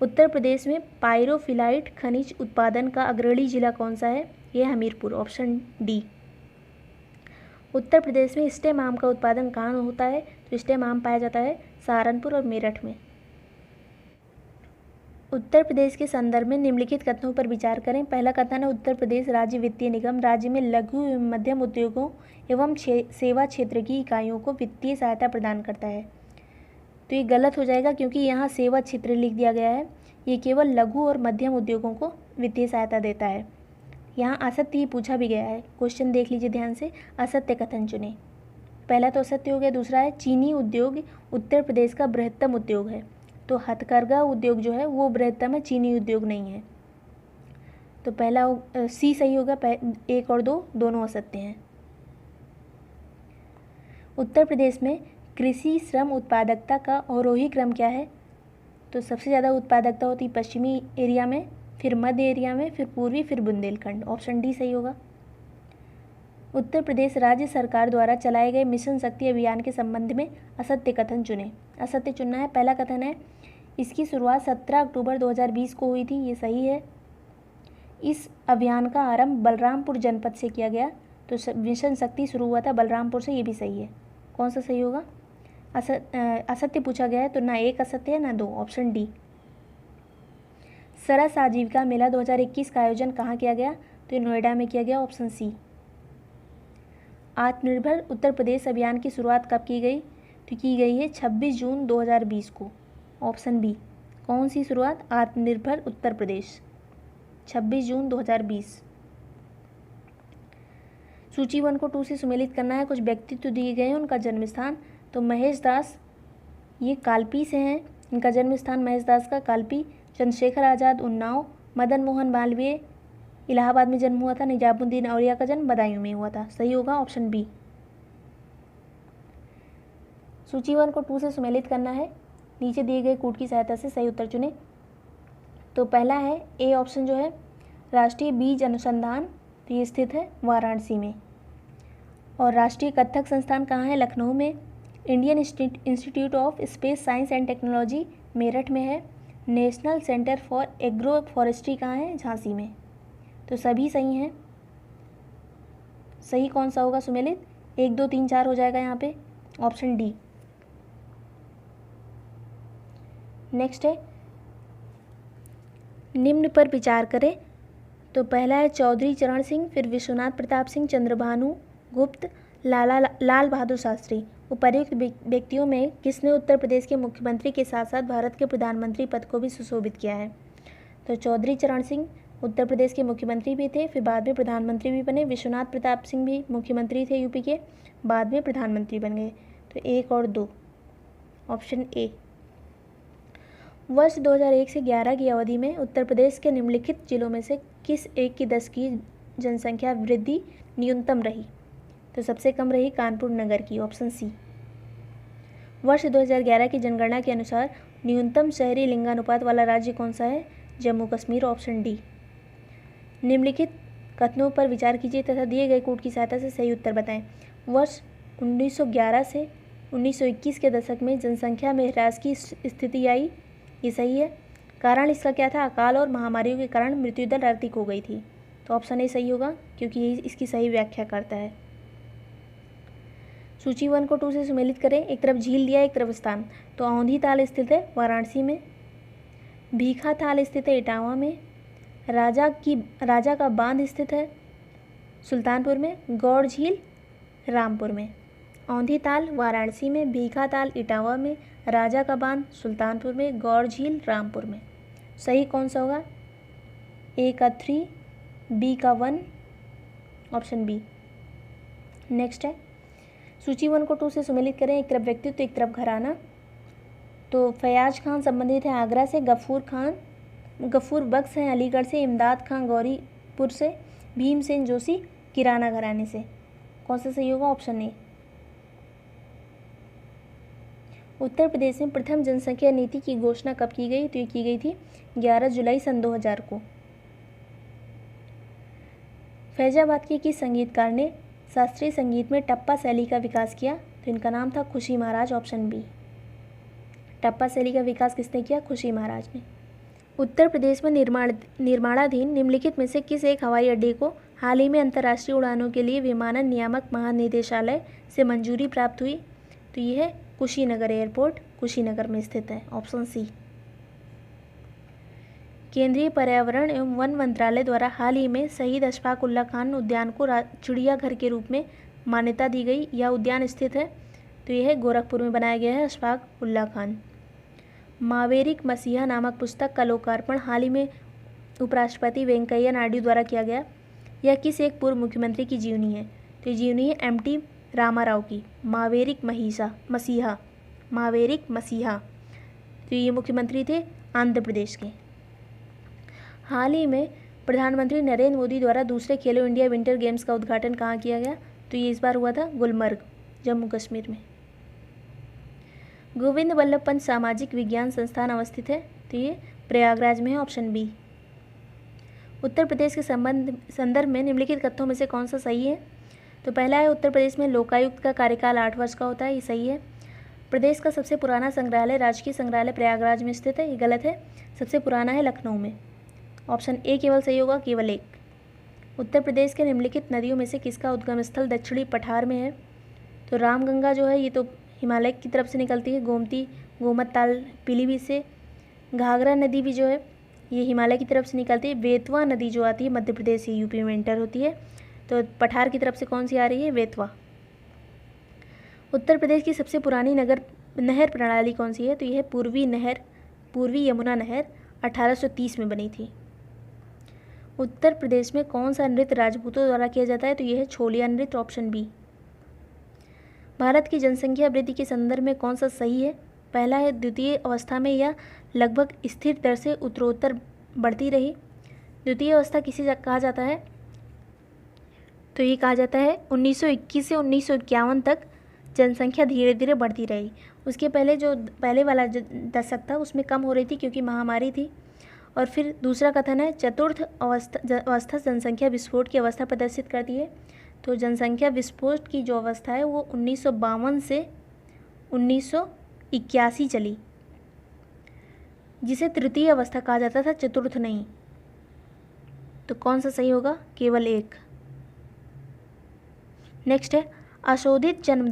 उत्तर प्रदेश में पायरोफिलाइट खनिज उत्पादन का अग्रणी जिला कौन सा है? यह हमीरपुर, ऑप्शन डी। उत्तर प्रदेश में स्टेम आम का उत्पादन कहाँ होता है? तो स्टेम आम पाया जाता है सहारनपुर और मेरठ में। उत्तर प्रदेश के संदर्भ में निम्नलिखित कथनों पर विचार करें। पहला कथन है, उत्तर प्रदेश राज्य वित्तीय निगम राज्य में लघु एवं मध्यम उद्योगों एवं सेवा क्षेत्र की इकाइयों को वित्तीय सहायता प्रदान करता है। तो ये गलत हो जाएगा क्योंकि यहाँ सेवा क्षेत्र लिख दिया गया है, ये केवल लघु और मध्यम उद्योगों को वित्तीय सहायता देता है। यहाँ असत्य ही पूछा भी गया है, क्वेश्चन देख लीजिए ध्यान से। असत्य कथन चुने, पहला तो असत्य हो गया। दूसरा है, चीनी उद्योग उत्तर प्रदेश का बृहत्तम उद्योग है, तो हथकरघा उद्योग जो है वो बृहत्तम है, चीनी उद्योग नहीं है। तो पहला सी सही होगा, 1 और 2 दोनों असत्य हैं। उत्तर प्रदेश में कृषि श्रम उत्पादकता का अवरोही क्रम क्या है? तो सबसे ज़्यादा उत्पादकता होती पश्चिमी एरिया में, फिर मध्य एरिया में, फिर पूर्वी, फिर बुंदेलखंड, ऑप्शन डी सही होगा। उत्तर प्रदेश राज्य सरकार द्वारा चलाए गए मिशन शक्ति अभियान के संबंध में असत्य कथन चुने। असत्य चुनना है। पहला कथन है, इसकी शुरुआत 17 अक्टूबर 2020 को हुई थी, ये सही है। इस अभियान का आरंभ बलरामपुर जनपद से किया गया, तो मिशन शक्ति शुरू हुआ था बलरामपुर से, ये भी सही है। कौन सा सही होगा? असत्य पूछा गया है, तो ना एक असत्य है ना 2, ऑप्शन डी। सरस आजीविका मेला 2021 का आयोजन कहाँ किया गया? तो नोएडा में किया गया, ऑप्शन सी। आत्मनिर्भर उत्तर प्रदेश अभियान की शुरुआत कब की गई? तो की गई है 26 जून 2020 को, ऑप्शन बी। कौन सी शुरुआत? आत्मनिर्भर उत्तर प्रदेश, 26 जून 2020। सूची 1 को 2 से सुमेलित करना है। कुछ व्यक्तित्व दिए गए हैं, उनका जन्म स्थान। तो महेश दास ये कालपी से हैं। इनका जन्म स्थान महेशदास का कालपी। चंद्रशेखर आज़ाद उन्नाव। मदन मोहन मालवीय इलाहाबाद में जन्म हुआ था। निजामुद्दीन औलिया का जन्म बदायूं में हुआ था। सही होगा ऑप्शन बी। सूची 1 को 2 से सुमेलित करना है। नीचे दिए गए कूट की सहायता से सही उत्तर चुनें। तो पहला है ए ऑप्शन जो है राष्ट्रीय बीज अनुसंधान, तो ये स्थित है वाराणसी में। और राष्ट्रीय कत्थक संस्थान कहाँ है? लखनऊ में। Indian institute of space science and technology Meerut में है। National centre for agro forestry कहाँ है? झांसी में। तो सभी सही हैं। सही कौन सा होगा सुमेलित? 1 2 3 4 हो जाएगा यहाँ पे, ऑप्शन डी। नेक्स्ट है निम्न पर विचार करें। तो पहला है चौधरी चरण सिंह, फिर विश्वनाथ प्रताप सिंह, चंद्रभानु गुप्त, लाल बहादुर शास्त्री। उपर्युक्त व्यक्तियों में किसने उत्तर प्रदेश के मुख्यमंत्री के साथ साथ भारत के प्रधानमंत्री पद को भी सुशोभित किया है? तो चौधरी चरण सिंह उत्तर प्रदेश के मुख्यमंत्री भी थे, फिर बाद में प्रधानमंत्री भी बने। विश्वनाथ प्रताप सिंह भी मुख्यमंत्री थे यूपी के, बाद में प्रधानमंत्री बन गए। तो 1 और 2, ऑप्शन ए। वर्ष 2001 से 11 की अवधि में उत्तर प्रदेश के निम्नलिखित जिलों में से किस एक की 10 की जनसंख्या वृद्धि न्यूनतम रही? तो सबसे कम रही कानपुर नगर की, ऑप्शन सी। वर्ष 2011 की जनगणना के अनुसार न्यूनतम शहरी लिंगानुपात वाला राज्य कौन सा है? Jammu Kashmir, option D. निम्नलिखित कथनों पर विचार कीजिए तथा दिए गए कूट की सहायता से सही उत्तर बताएं। वर्ष 1911 से 1921 के दशक में जनसंख्या में ह्रास की स्थिति आई, ये सही है। कारण इसका क्या था? अकाल और महामारियों के कारण मृत्यु दर अधिक हो गई थी। तो ऑप्शन ए सही होगा क्योंकि ये इसकी सही व्याख्या करता है। सूची 1 को 2 से सुमेलित करें। एक तरफ झील दिया, एक तरफ स्थान। तो औंधी ताल स्थित है वाराणसी में। भीखा ताल स्थित है इटावा में। राजा का बांध स्थित है सुल्तानपुर में। गौड़ झील रामपुर में। औंधी ताल वाराणसी में, भीखा ताल इटावा में, राजा का बांध सुल्तानपुर में, गौड़ झील रामपुर में। सही कौन सा होगा? ए का 3, बी का 1, ऑप्शन बी। नेक्स्ट है सूची 1 को 2 से सुमेलित करें। एक तरफ व्यक्तित्व, एक तरफ घराना। तो फयाज खान संबंधित है आगरा से। गफूर बख्श हैं अलीगढ़ से। इमदाद खान गौरीपुर से। भीमसेन जोशी किराना घराने से। कौन सा सही होगा? Option A. उत्तर प्रदेश में प्रथम जनसंख्या नीति की घोषणा कब की गई? तो ये की गई थी 11 जुलाई सन 2000 को। फैजाबाद के किस संगीतकार ने शास्त्रीय संगीत में टप्पा शैली का विकास किया? तो इनका नाम था खुशी महाराज, ऑप्शन बी। टप्पा शैली का विकास किसने किया? खुशी महाराज ने। उत्तर प्रदेश में निर्माणाधीन निम्नलिखित में से किस एक हवाई अड्डे को हाल ही में अंतर्राष्ट्रीय उड़ानों के लिए विमानन नियामक महानिदेशालय से मंजूरी प्राप्त हुई? तो ये है कुशीनगर एयरपोर्ट, कुशीनगर में स्थित है, ऑप्शन सी। केंद्रीय पर्यावरण एवं वन मंत्रालय द्वारा हाल ही में शहीद अशफाक उल्लाह खान उद्यान को चिड़ियाघर के रूप में मान्यता दी गई। यह उद्यान स्थित है, तो यह है गोरखपुर में बनाया गया है अशफाक उल्लाह खान। मावेरिक मसीहा नामक पुस्तक का लोकार्पण हाल ही में उपराष्ट्रपति वेंकैया नायडू द्वारा किया गया। यह किस एक पूर्व मुख्यमंत्री की जीवनी है? तो जीवनी है एमटी रामाराव की। मावेरिक मसीहा, तो ये मुख्यमंत्री थे आंध्र प्रदेश के। हाल ही में प्रधानमंत्री नरेंद्र मोदी द्वारा दूसरे खेलो इंडिया विंटर गेम्स का उद्घाटन कहाँ किया गया? तो ये इस बार हुआ था गुलमर्ग, जम्मू कश्मीर में। गोविंद बल्लभ पंत सामाजिक विज्ञान संस्थान अवस्थित है, तो ये प्रयागराज में है, ऑप्शन बी। उत्तर प्रदेश के संदर्भ में निम्नलिखित कथनों में से कौन सा सही है? तो पहला है उत्तर प्रदेश में लोकायुक्त का कार्यकाल 8 वर्ष का होता है, ये सही है। प्रदेश का सबसे पुराना संग्रहालय राजकीय संग्रहालय प्रयागराज में स्थित है, ये गलत है। सबसे पुराना है लखनऊ में, ऑप्शन ए केवल सही होगा, केवल एक। उत्तर प्रदेश के निम्नलिखित नदियों में से किसका उद्गम स्थल दक्षिणी पठार में है? तो रामगंगा जो है ये तो हिमालय की तरफ से निकलती है, गोमती गोमत ताल पीलीभीत से। घाघरा नदी भी जो है ये हिमालय की तरफ से निकलती है। बेतवा नदी जो आती है मध्य प्रदेश से यूपी में एंटर होती है, तो पठार की तरफ से कौन सी आ रही है? बेतवा। उत्तर प्रदेश की सबसे पुरानी नहर प्रणाली कौन सी है? तो यह है पूर्वी यमुना नहर 1830 में बनी थी। उत्तर प्रदेश में कौन सा नृत्य राजपूतों द्वारा किया जाता है? तो यह है छोलिया नृत्य, ऑप्शन बी। भारत की जनसंख्या वृद्धि के संदर्भ में कौन सा सही है? पहला है द्वितीय अवस्था में यह लगभग स्थिर दर से उत्तरोत्तर बढ़ती रही। द्वितीय अवस्था किसे कहा जाता है? तो ये कहा जाता है 1921 से 1951 तक जनसंख्या धीरे धीरे बढ़ती रही। उसके पहले जो पहले वाला दशक था उसमें कम हो रही थी क्योंकि महामारी थी। और फिर दूसरा कथन है चतुर्थ अवस्था जनसंख्या विस्फोट की अवस्था प्रदर्शित करती है। तो जनसंख्या विस्फोट की जो अवस्था है वो 1952 से 1981 चली, जिसे तृतीय अवस्था कहा जाता था, चतुर्थ नहीं। तो कौन सा सही होगा? केवल एक। नेक्स्ट है अशोधित जन्म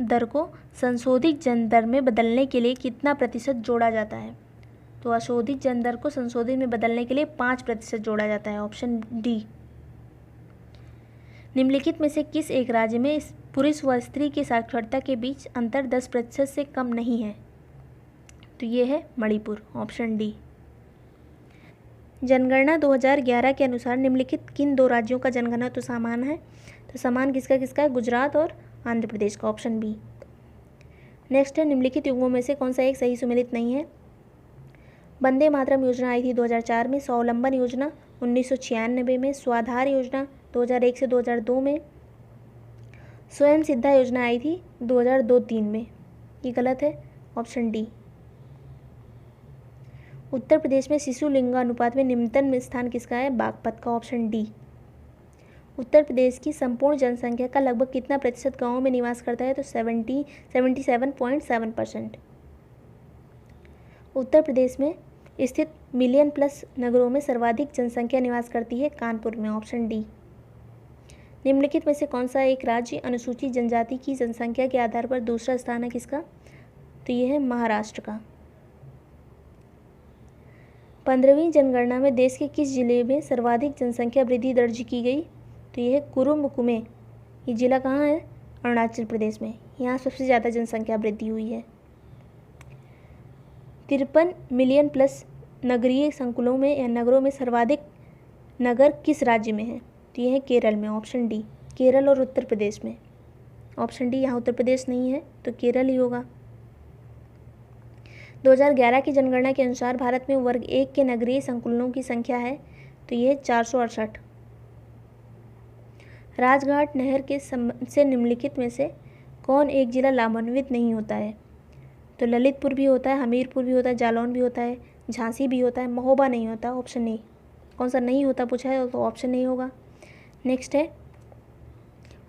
दर को संशोधित जन्म दर में बदलने के लिए कितना प्रतिशत जोड़ा जाता है? तो अशोधित जन्म दर को संशोधित में बदलने के लिए 5% जोड़ा जाता है, ऑप्शन डी। निम्नलिखित में से किस एक राज्य में पुरुष व स्त्री की साक्षरता के बीच अंतर 10% से कम नहीं है? तो ये है मणिपुर, ऑप्शन डी। जनगणना 2011 के अनुसार निम्नलिखित किन दो राज्यों का जनगणना समान है? तो समान किसका किसका है? गुजरात और आंध्र प्रदेश का, ऑप्शन बी। नेक्स्ट है निम्नलिखित युग्मों में से कौन सा एक सही सुमेलित नहीं है? वंदे मातरम योजना आई थी 2004 में, स्वावलंबन योजना 1996 में, स्वाधार योजना 2001 से 2002 में, स्वयं सिद्धा योजना आई थी 2002-03 में। ये गलत है, ऑप्शन डी। उत्तर प्रदेश में शिशु लिंगानुपात में निम्नतम स्थान किसका है? बागपत का, ऑप्शन डी। उत्तर प्रदेश की संपूर्ण जनसंख्या का लगभग कितना प्रतिशत गांवों में निवास करता है? तो 77.7%। उत्तर प्रदेश में स्थित मिलियन प्लस नगरों में सर्वाधिक जनसंख्या निवास करती है कानपुर में, ऑप्शन डी। निम्नलिखित में से कौन सा एक राज्य अनुसूचित जनजाति की जनसंख्या के आधार पर दूसरा स्थान है किसका? तो ये है महाराष्ट्र का। 15वीं जनगणना में देश के किस जिले में सर्वाधिक जनसंख्या वृद्धि दर्ज की गई? तो ये है कुरुम कुमे। ये जिला कहाँ है? अरुणाचल प्रदेश में। यहाँ सबसे ज़्यादा जनसंख्या वृद्धि हुई है। 53 मिलियन प्लस नगरीय संकुलों में या नगरों में सर्वाधिक नगर किस राज्य में है? तो ये है केरल में, ऑप्शन डी। केरल और उत्तर प्रदेश में, ऑप्शन डी। यहाँ उत्तर प्रदेश नहीं है तो केरल ही होगा। 2011 की जनगणना के अनुसार भारत में वर्ग 1 के नगरीय संकुलों की संख्या है, तो ये 468। राजघाट नहर के से निम्नलिखित में से कौन एक जिला लाभान्वित नहीं होता है? तो ललितपुर भी होता है, हमीरपुर भी होता है, जालौन भी होता है, झांसी भी होता है, महोबा नहीं होता, ऑप्शन ए। कौन सा नहीं होता पूछा है तो ऑप्शन नहीं होगा। नेक्स्ट है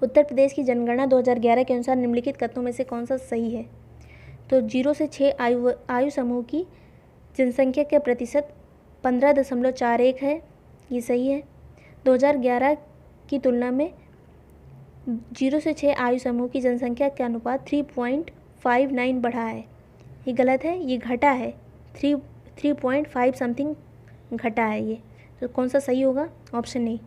उत्तर प्रदेश की जनगणना 2011 के अनुसार निम्नलिखित कथनों में से कौन सा सही है? तो 0 से 6 आयु समूह की जनसंख्या का प्रतिशत 15.41 है, ये सही है। 2011 की तुलना में 0 से 6 आयु समूह की जनसंख्या का अनुपात 3.59 बढ़ा है, ये गलत है, ये घटा है। 3.5 समथिंग घटा है ये, तो कौन सा सही होगा? Option A.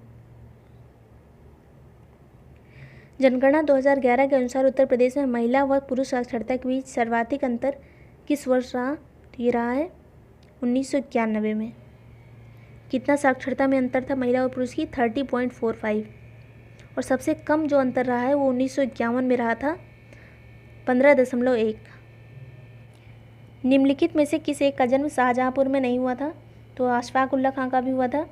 जनगणना 2011 के अनुसार उत्तर प्रदेश में महिला व पुरुष साक्षरता के बीच सर्वाधिक अंतर किस वर्ष रहा? तो ये रहा है 1991 में। कितना साक्षरता में अंतर था महिला और पुरुष की? 30.45। और सबसे कम जो अंतर रहा है वो 1951 में रहा था, 15.1। निम्नलिखित में से किस एक का जन्म शाहजहाँपुर में नहीं हुआ था? तो अशफाक उल्ला खां का भी हुआ था,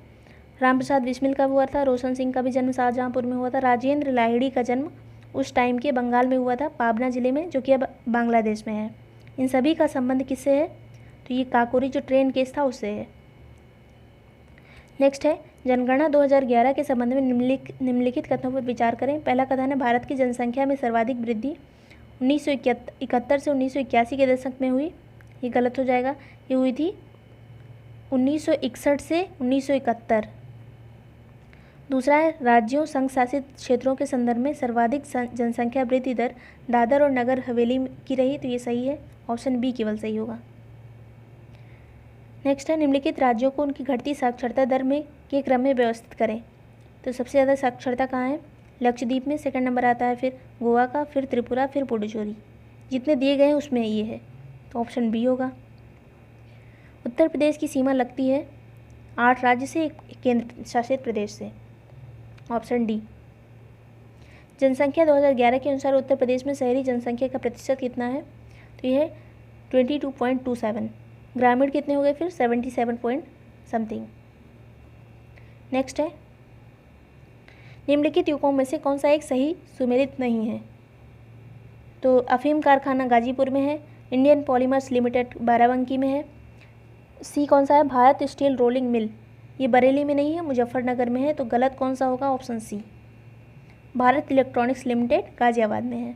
राम प्रसाद बिस्मिल का भी हुआ था, रोशन सिंह का भी जन्म शाहजहाँपुर में हुआ था, राजेंद्र लाहिड़ी का जन्म उस टाइम के बंगाल में हुआ था, पाबना जिले में, जो कि अब बांग्लादेश में है। इन सभी का संबंध किससे है? तो ये काकोरी जो ट्रेन केस था उससे है। नेक्स्ट है जनगणना 2011 के संबंध में निम्नलिखित कथनों पर विचार करें। पहला कथन है भारत की जनसंख्या में सर्वाधिक वृद्धि 1971 से 1981 के दशक में हुई, ये गलत हो जाएगा। ये हुई थी 1961 से 1971। दूसरा है राज्यों संघ शासित क्षेत्रों के संदर्भ में सर्वाधिक जनसंख्या वृद्धि दर दादर और नगर हवेली की रही, तो ये सही है, ऑप्शन बी केवल सही होगा। नेक्स्ट है निम्नलिखित राज्यों को उनकी घटती साक्षरता दर में के क्रम में व्यवस्थित करें। तो सबसे ज़्यादा साक्षरता कहाँ है? लक्षद्वीप में, सेकंड नंबर आता है फिर गोवा का, फिर त्रिपुरा, फिर पुडुचेरी। जितने दिए गए हैं उसमें ये है, तो ऑप्शन बी होगा। उत्तर प्रदेश की सीमा लगती है 8 राज्य से, एक केंद्र शासित प्रदेश से, ऑप्शन डी। जनसंख्या 2011 के अनुसार उत्तर प्रदेश में शहरी जनसंख्या का प्रतिशत कितना है? तो यह 22.27। ग्रामीण कितने हो गए फिर 77 पॉइंट समथिंग। नेक्स्ट है, निम्नलिखित युगों में से कौन सा एक सही सुमेलित नहीं है? तो अफीम कारखाना गाजीपुर में है, इंडियन पॉलीमर्स लिमिटेड बाराबंकी में है। सी कौन सा है? भारत स्टील रोलिंग मिल, ये बरेली में नहीं है, मुजफ्फरनगर में है। तो गलत कौन सा होगा? Option C, Bharat Electronics Limited Ghaziabad में है।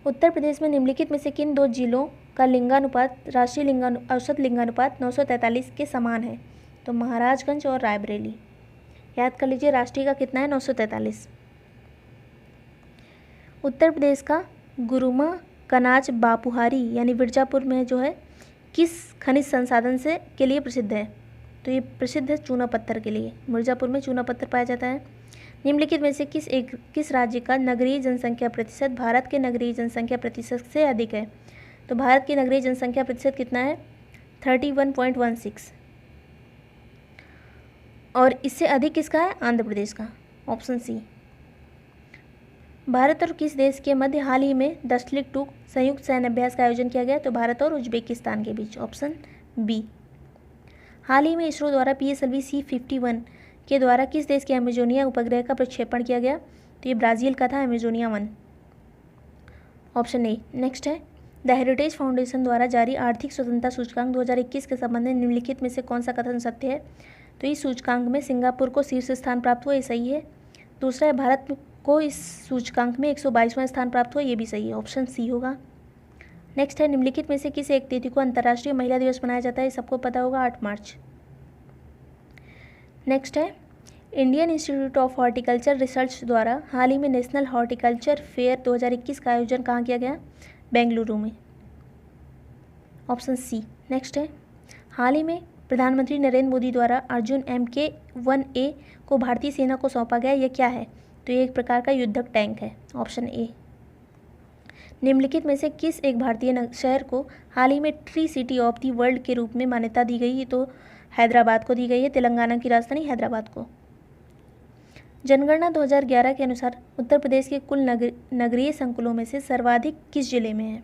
उत्तर प्रदेश में निम्नलिखित में से किन दो जिलों का लिंगानुपात राष्ट्रीय औसत लिंगानुपात 943 के समान है? तो महाराजगंज और रायबरेली। याद कर लीजिए, राष्ट्रीय का कितना है? 943। उत्तर प्रदेश का गुरुमा कनाज बापुहारी यानी मिर्जापुर में जो है किस खनिज संसाधन से के लिए प्रसिद्ध है? तो ये प्रसिद्ध है चूना पत्थर के लिए। मिर्जापुर में चूना पत्थर पाया जाता है। निम्नलिखित में से किस राज्य का नगरीय जनसंख्या प्रतिशत भारत के नगरीय जनसंख्या प्रतिशत से अधिक है? तो भारत की नगरीय जनसंख्या प्रतिशत कितना है? 31.16। और इससे अधिक किसका है? आंध्र प्रदेश का। Option C. भारत और किस देश के मध्य हाल ही में 10+2 संयुक्त सैन्य अभ्यास का आयोजन किया गया? तो भारत और उज्बेकिस्तान के बीच। Option B. हाल ही में इसरो द्वारा PSLV C51 के द्वारा किस देश के अमेजोनिया उपग्रह का प्रक्षेपण किया गया? तो ये ब्राज़ील का था, अमेजोनिया 1। Option A. नेक्स्ट है, द हेरिटेज फाउंडेशन द्वारा जारी आर्थिक स्वतंत्रता सूचकांक 2021 के संबंध में निम्नलिखित में से कौन सा कथन सत्य है? तो इस सूचकांक में सिंगापुर को शीर्ष स्थान प्राप्त हुआ, ये सही है। दूसरा है, भारत को इस सूचकांक में 122वां स्थान प्राप्त हुआ, ये भी सही है। ऑप्शन सी होगा। नेक्स्ट है, निम्नलिखित में से किस एक तिथि को अंतर्राष्ट्रीय महिला दिवस मनाया जाता है? सबको पता होगा, 8 मार्च। नेक्स्ट है, Indian institute of horticulture research द्वारा हाल ही में नेशनल हॉर्टिकल्चर फेयर 2021 का आयोजन कहाँ किया गया? बेंगलुरु में। Option C. नेक्स्ट है, हाल ही में प्रधानमंत्री नरेंद्र मोदी द्वारा अर्जुन MK1A को भारतीय सेना को सौंपा गया, यह क्या है? तो ये एक प्रकार का युद्धक टैंक है। Option A. निम्नलिखित में से किस एक भारतीय शहर को हाल ही में tree city of the world के रूप में मान्यता दी गई? तो हैदराबाद को दी गई है, तेलंगाना की राजधानी हैदराबाद को। जनगणना 2011 के अनुसार उत्तर प्रदेश के कुल नगरीय संकुलों में से सर्वाधिक किस जिले में है?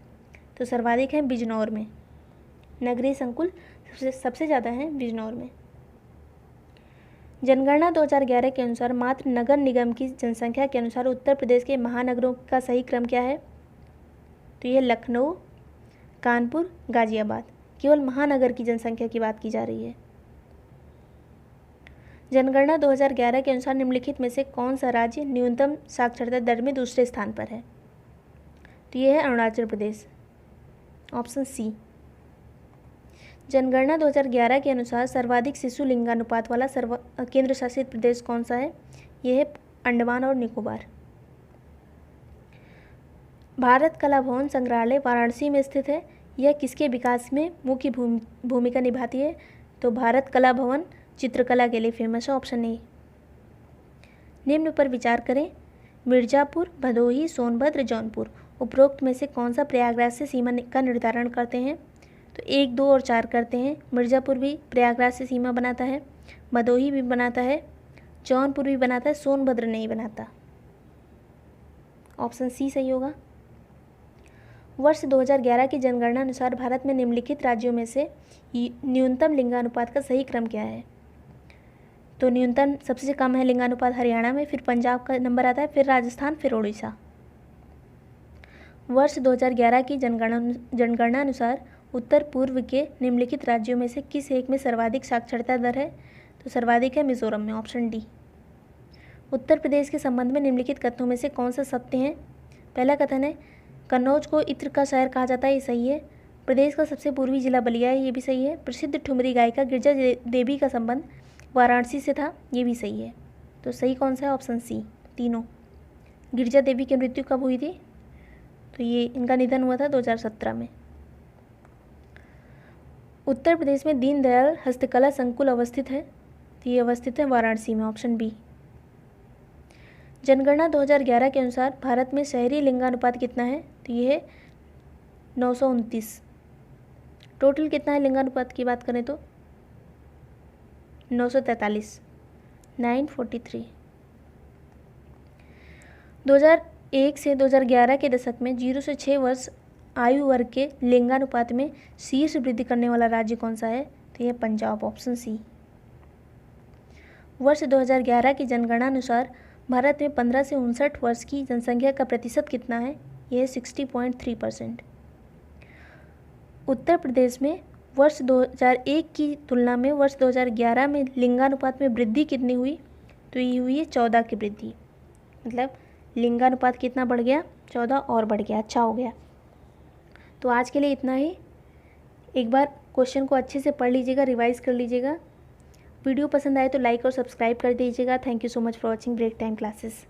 तो सर्वाधिक है बिजनौर में। नगरीय संकुल सबसे ज़्यादा है बिजनौर में। जनगणना 2011 के अनुसार मात्र नगर निगम की जनसंख्या के अनुसार उत्तर प्रदेश के महानगरों का सही क्रम क्या है? तो ये लखनऊ, कानपुर, गाजियाबाद। केवल महानगर की जनसंख्या की बात की जा रही है। जनगणना 2011 के अनुसार निम्नलिखित में से कौन सा राज्य न्यूनतम साक्षरता दर में दूसरे स्थान पर है? तो ये है अरुणाचल प्रदेश। Option C. जनगणना 2011 के अनुसार सर्वाधिक शिशु लिंगानुपात वाला केंद्र शासित प्रदेश कौन सा है? यह है अंडमान और निकोबार। भारत कला भवन संग्रहालय वाराणसी में स्थित है, यह किसके विकास में मुख्य भूमिका निभाती है? तो भारत कला भवन चित्रकला के लिए फेमस है। Option A. निम्न पर विचार करें, मिर्जापुर, भदोही, सोनभद्र, जौनपुर उपरोक्त में से कौन सा प्रयागराज से सीमा का निर्धारण करते हैं? तो 1, 2 और 4 करते हैं। मिर्ज़ापुर भी प्रयागराज से सीमा बनाता है, भदोही भी बनाता है, जौनपुर भी बनाता है, सोनभद्र नहीं बनाता। ऑप्शन सी सही होगा। वर्ष 2011 की जनगणना अनुसार भारत में निम्नलिखित राज्यों में से न्यूनतम लिंगानुपात का सही क्रम क्या है? तो न्यूनतम सबसे कम है लिंगानुपात हरियाणा में, फिर पंजाब का नंबर आता है, फिर राजस्थान, फिर उड़ीसा। वर्ष 2011 की जनगणना अनुसार उत्तर पूर्व के निम्नलिखित राज्यों में से किस एक में सर्वाधिक साक्षरता दर है? तो सर्वाधिक है मिजोरम में। Option D. उत्तर प्रदेश के संबंध में निम्नलिखित कथनों में से कौन सा सत्य है? पहला कथन है, कन्नौज को इत्र का शहर कहा जाता है, ये सही है। प्रदेश का सबसे पूर्वी जिला बलिया है, ये भी सही है। प्रसिद्ध ठुमरी गायिका गिरजा देवी का संबंध वाराणसी से था, ये भी सही है। तो सही कौन सा है? ऑप्शन सी, तीनों। गिरजा देवी की मृत्यु कब हुई थी? तो ये इनका निधन हुआ था 2017 में। उत्तर प्रदेश में दीनदयाल हस्तकला संकुल अवस्थित है, तो ये अवस्थित है वाराणसी में। Option B. जनगणना 2011 के अनुसार भारत में शहरी लिंगानुपात कितना है? तो ये है 929। टोटल कितना है लिंगानुपात की बात करें तो 943, 943। 2001 से 2011 के दशक में 0 से 6 वर्ष आयु वर्ग के लिंगानुपात में शीर्ष वृद्धि करने वाला राज्य कौन सा है? तो यह पंजाब, ऑप्शन सी। वर्ष 2011 की जनगणना अनुसार भारत में 15 से 59 वर्ष की जनसंख्या का प्रतिशत कितना है? यह 60.3%। उत्तर प्रदेश में वर्ष 2001 की तुलना में वर्ष 2011 में लिंगानुपात में वृद्धि कितनी हुई? तो ये हुई है 14 की वृद्धि। मतलब लिंगानुपात कितना बढ़ गया? 14 और बढ़ गया, अच्छा हो गया। तो आज के लिए इतना ही। एक बार क्वेश्चन को अच्छे से पढ़ लीजिएगा, रिवाइज कर लीजिएगा। वीडियो पसंद आए तो लाइक और सब्सक्राइब कर दीजिएगा। Thank you so much for watching break time classes.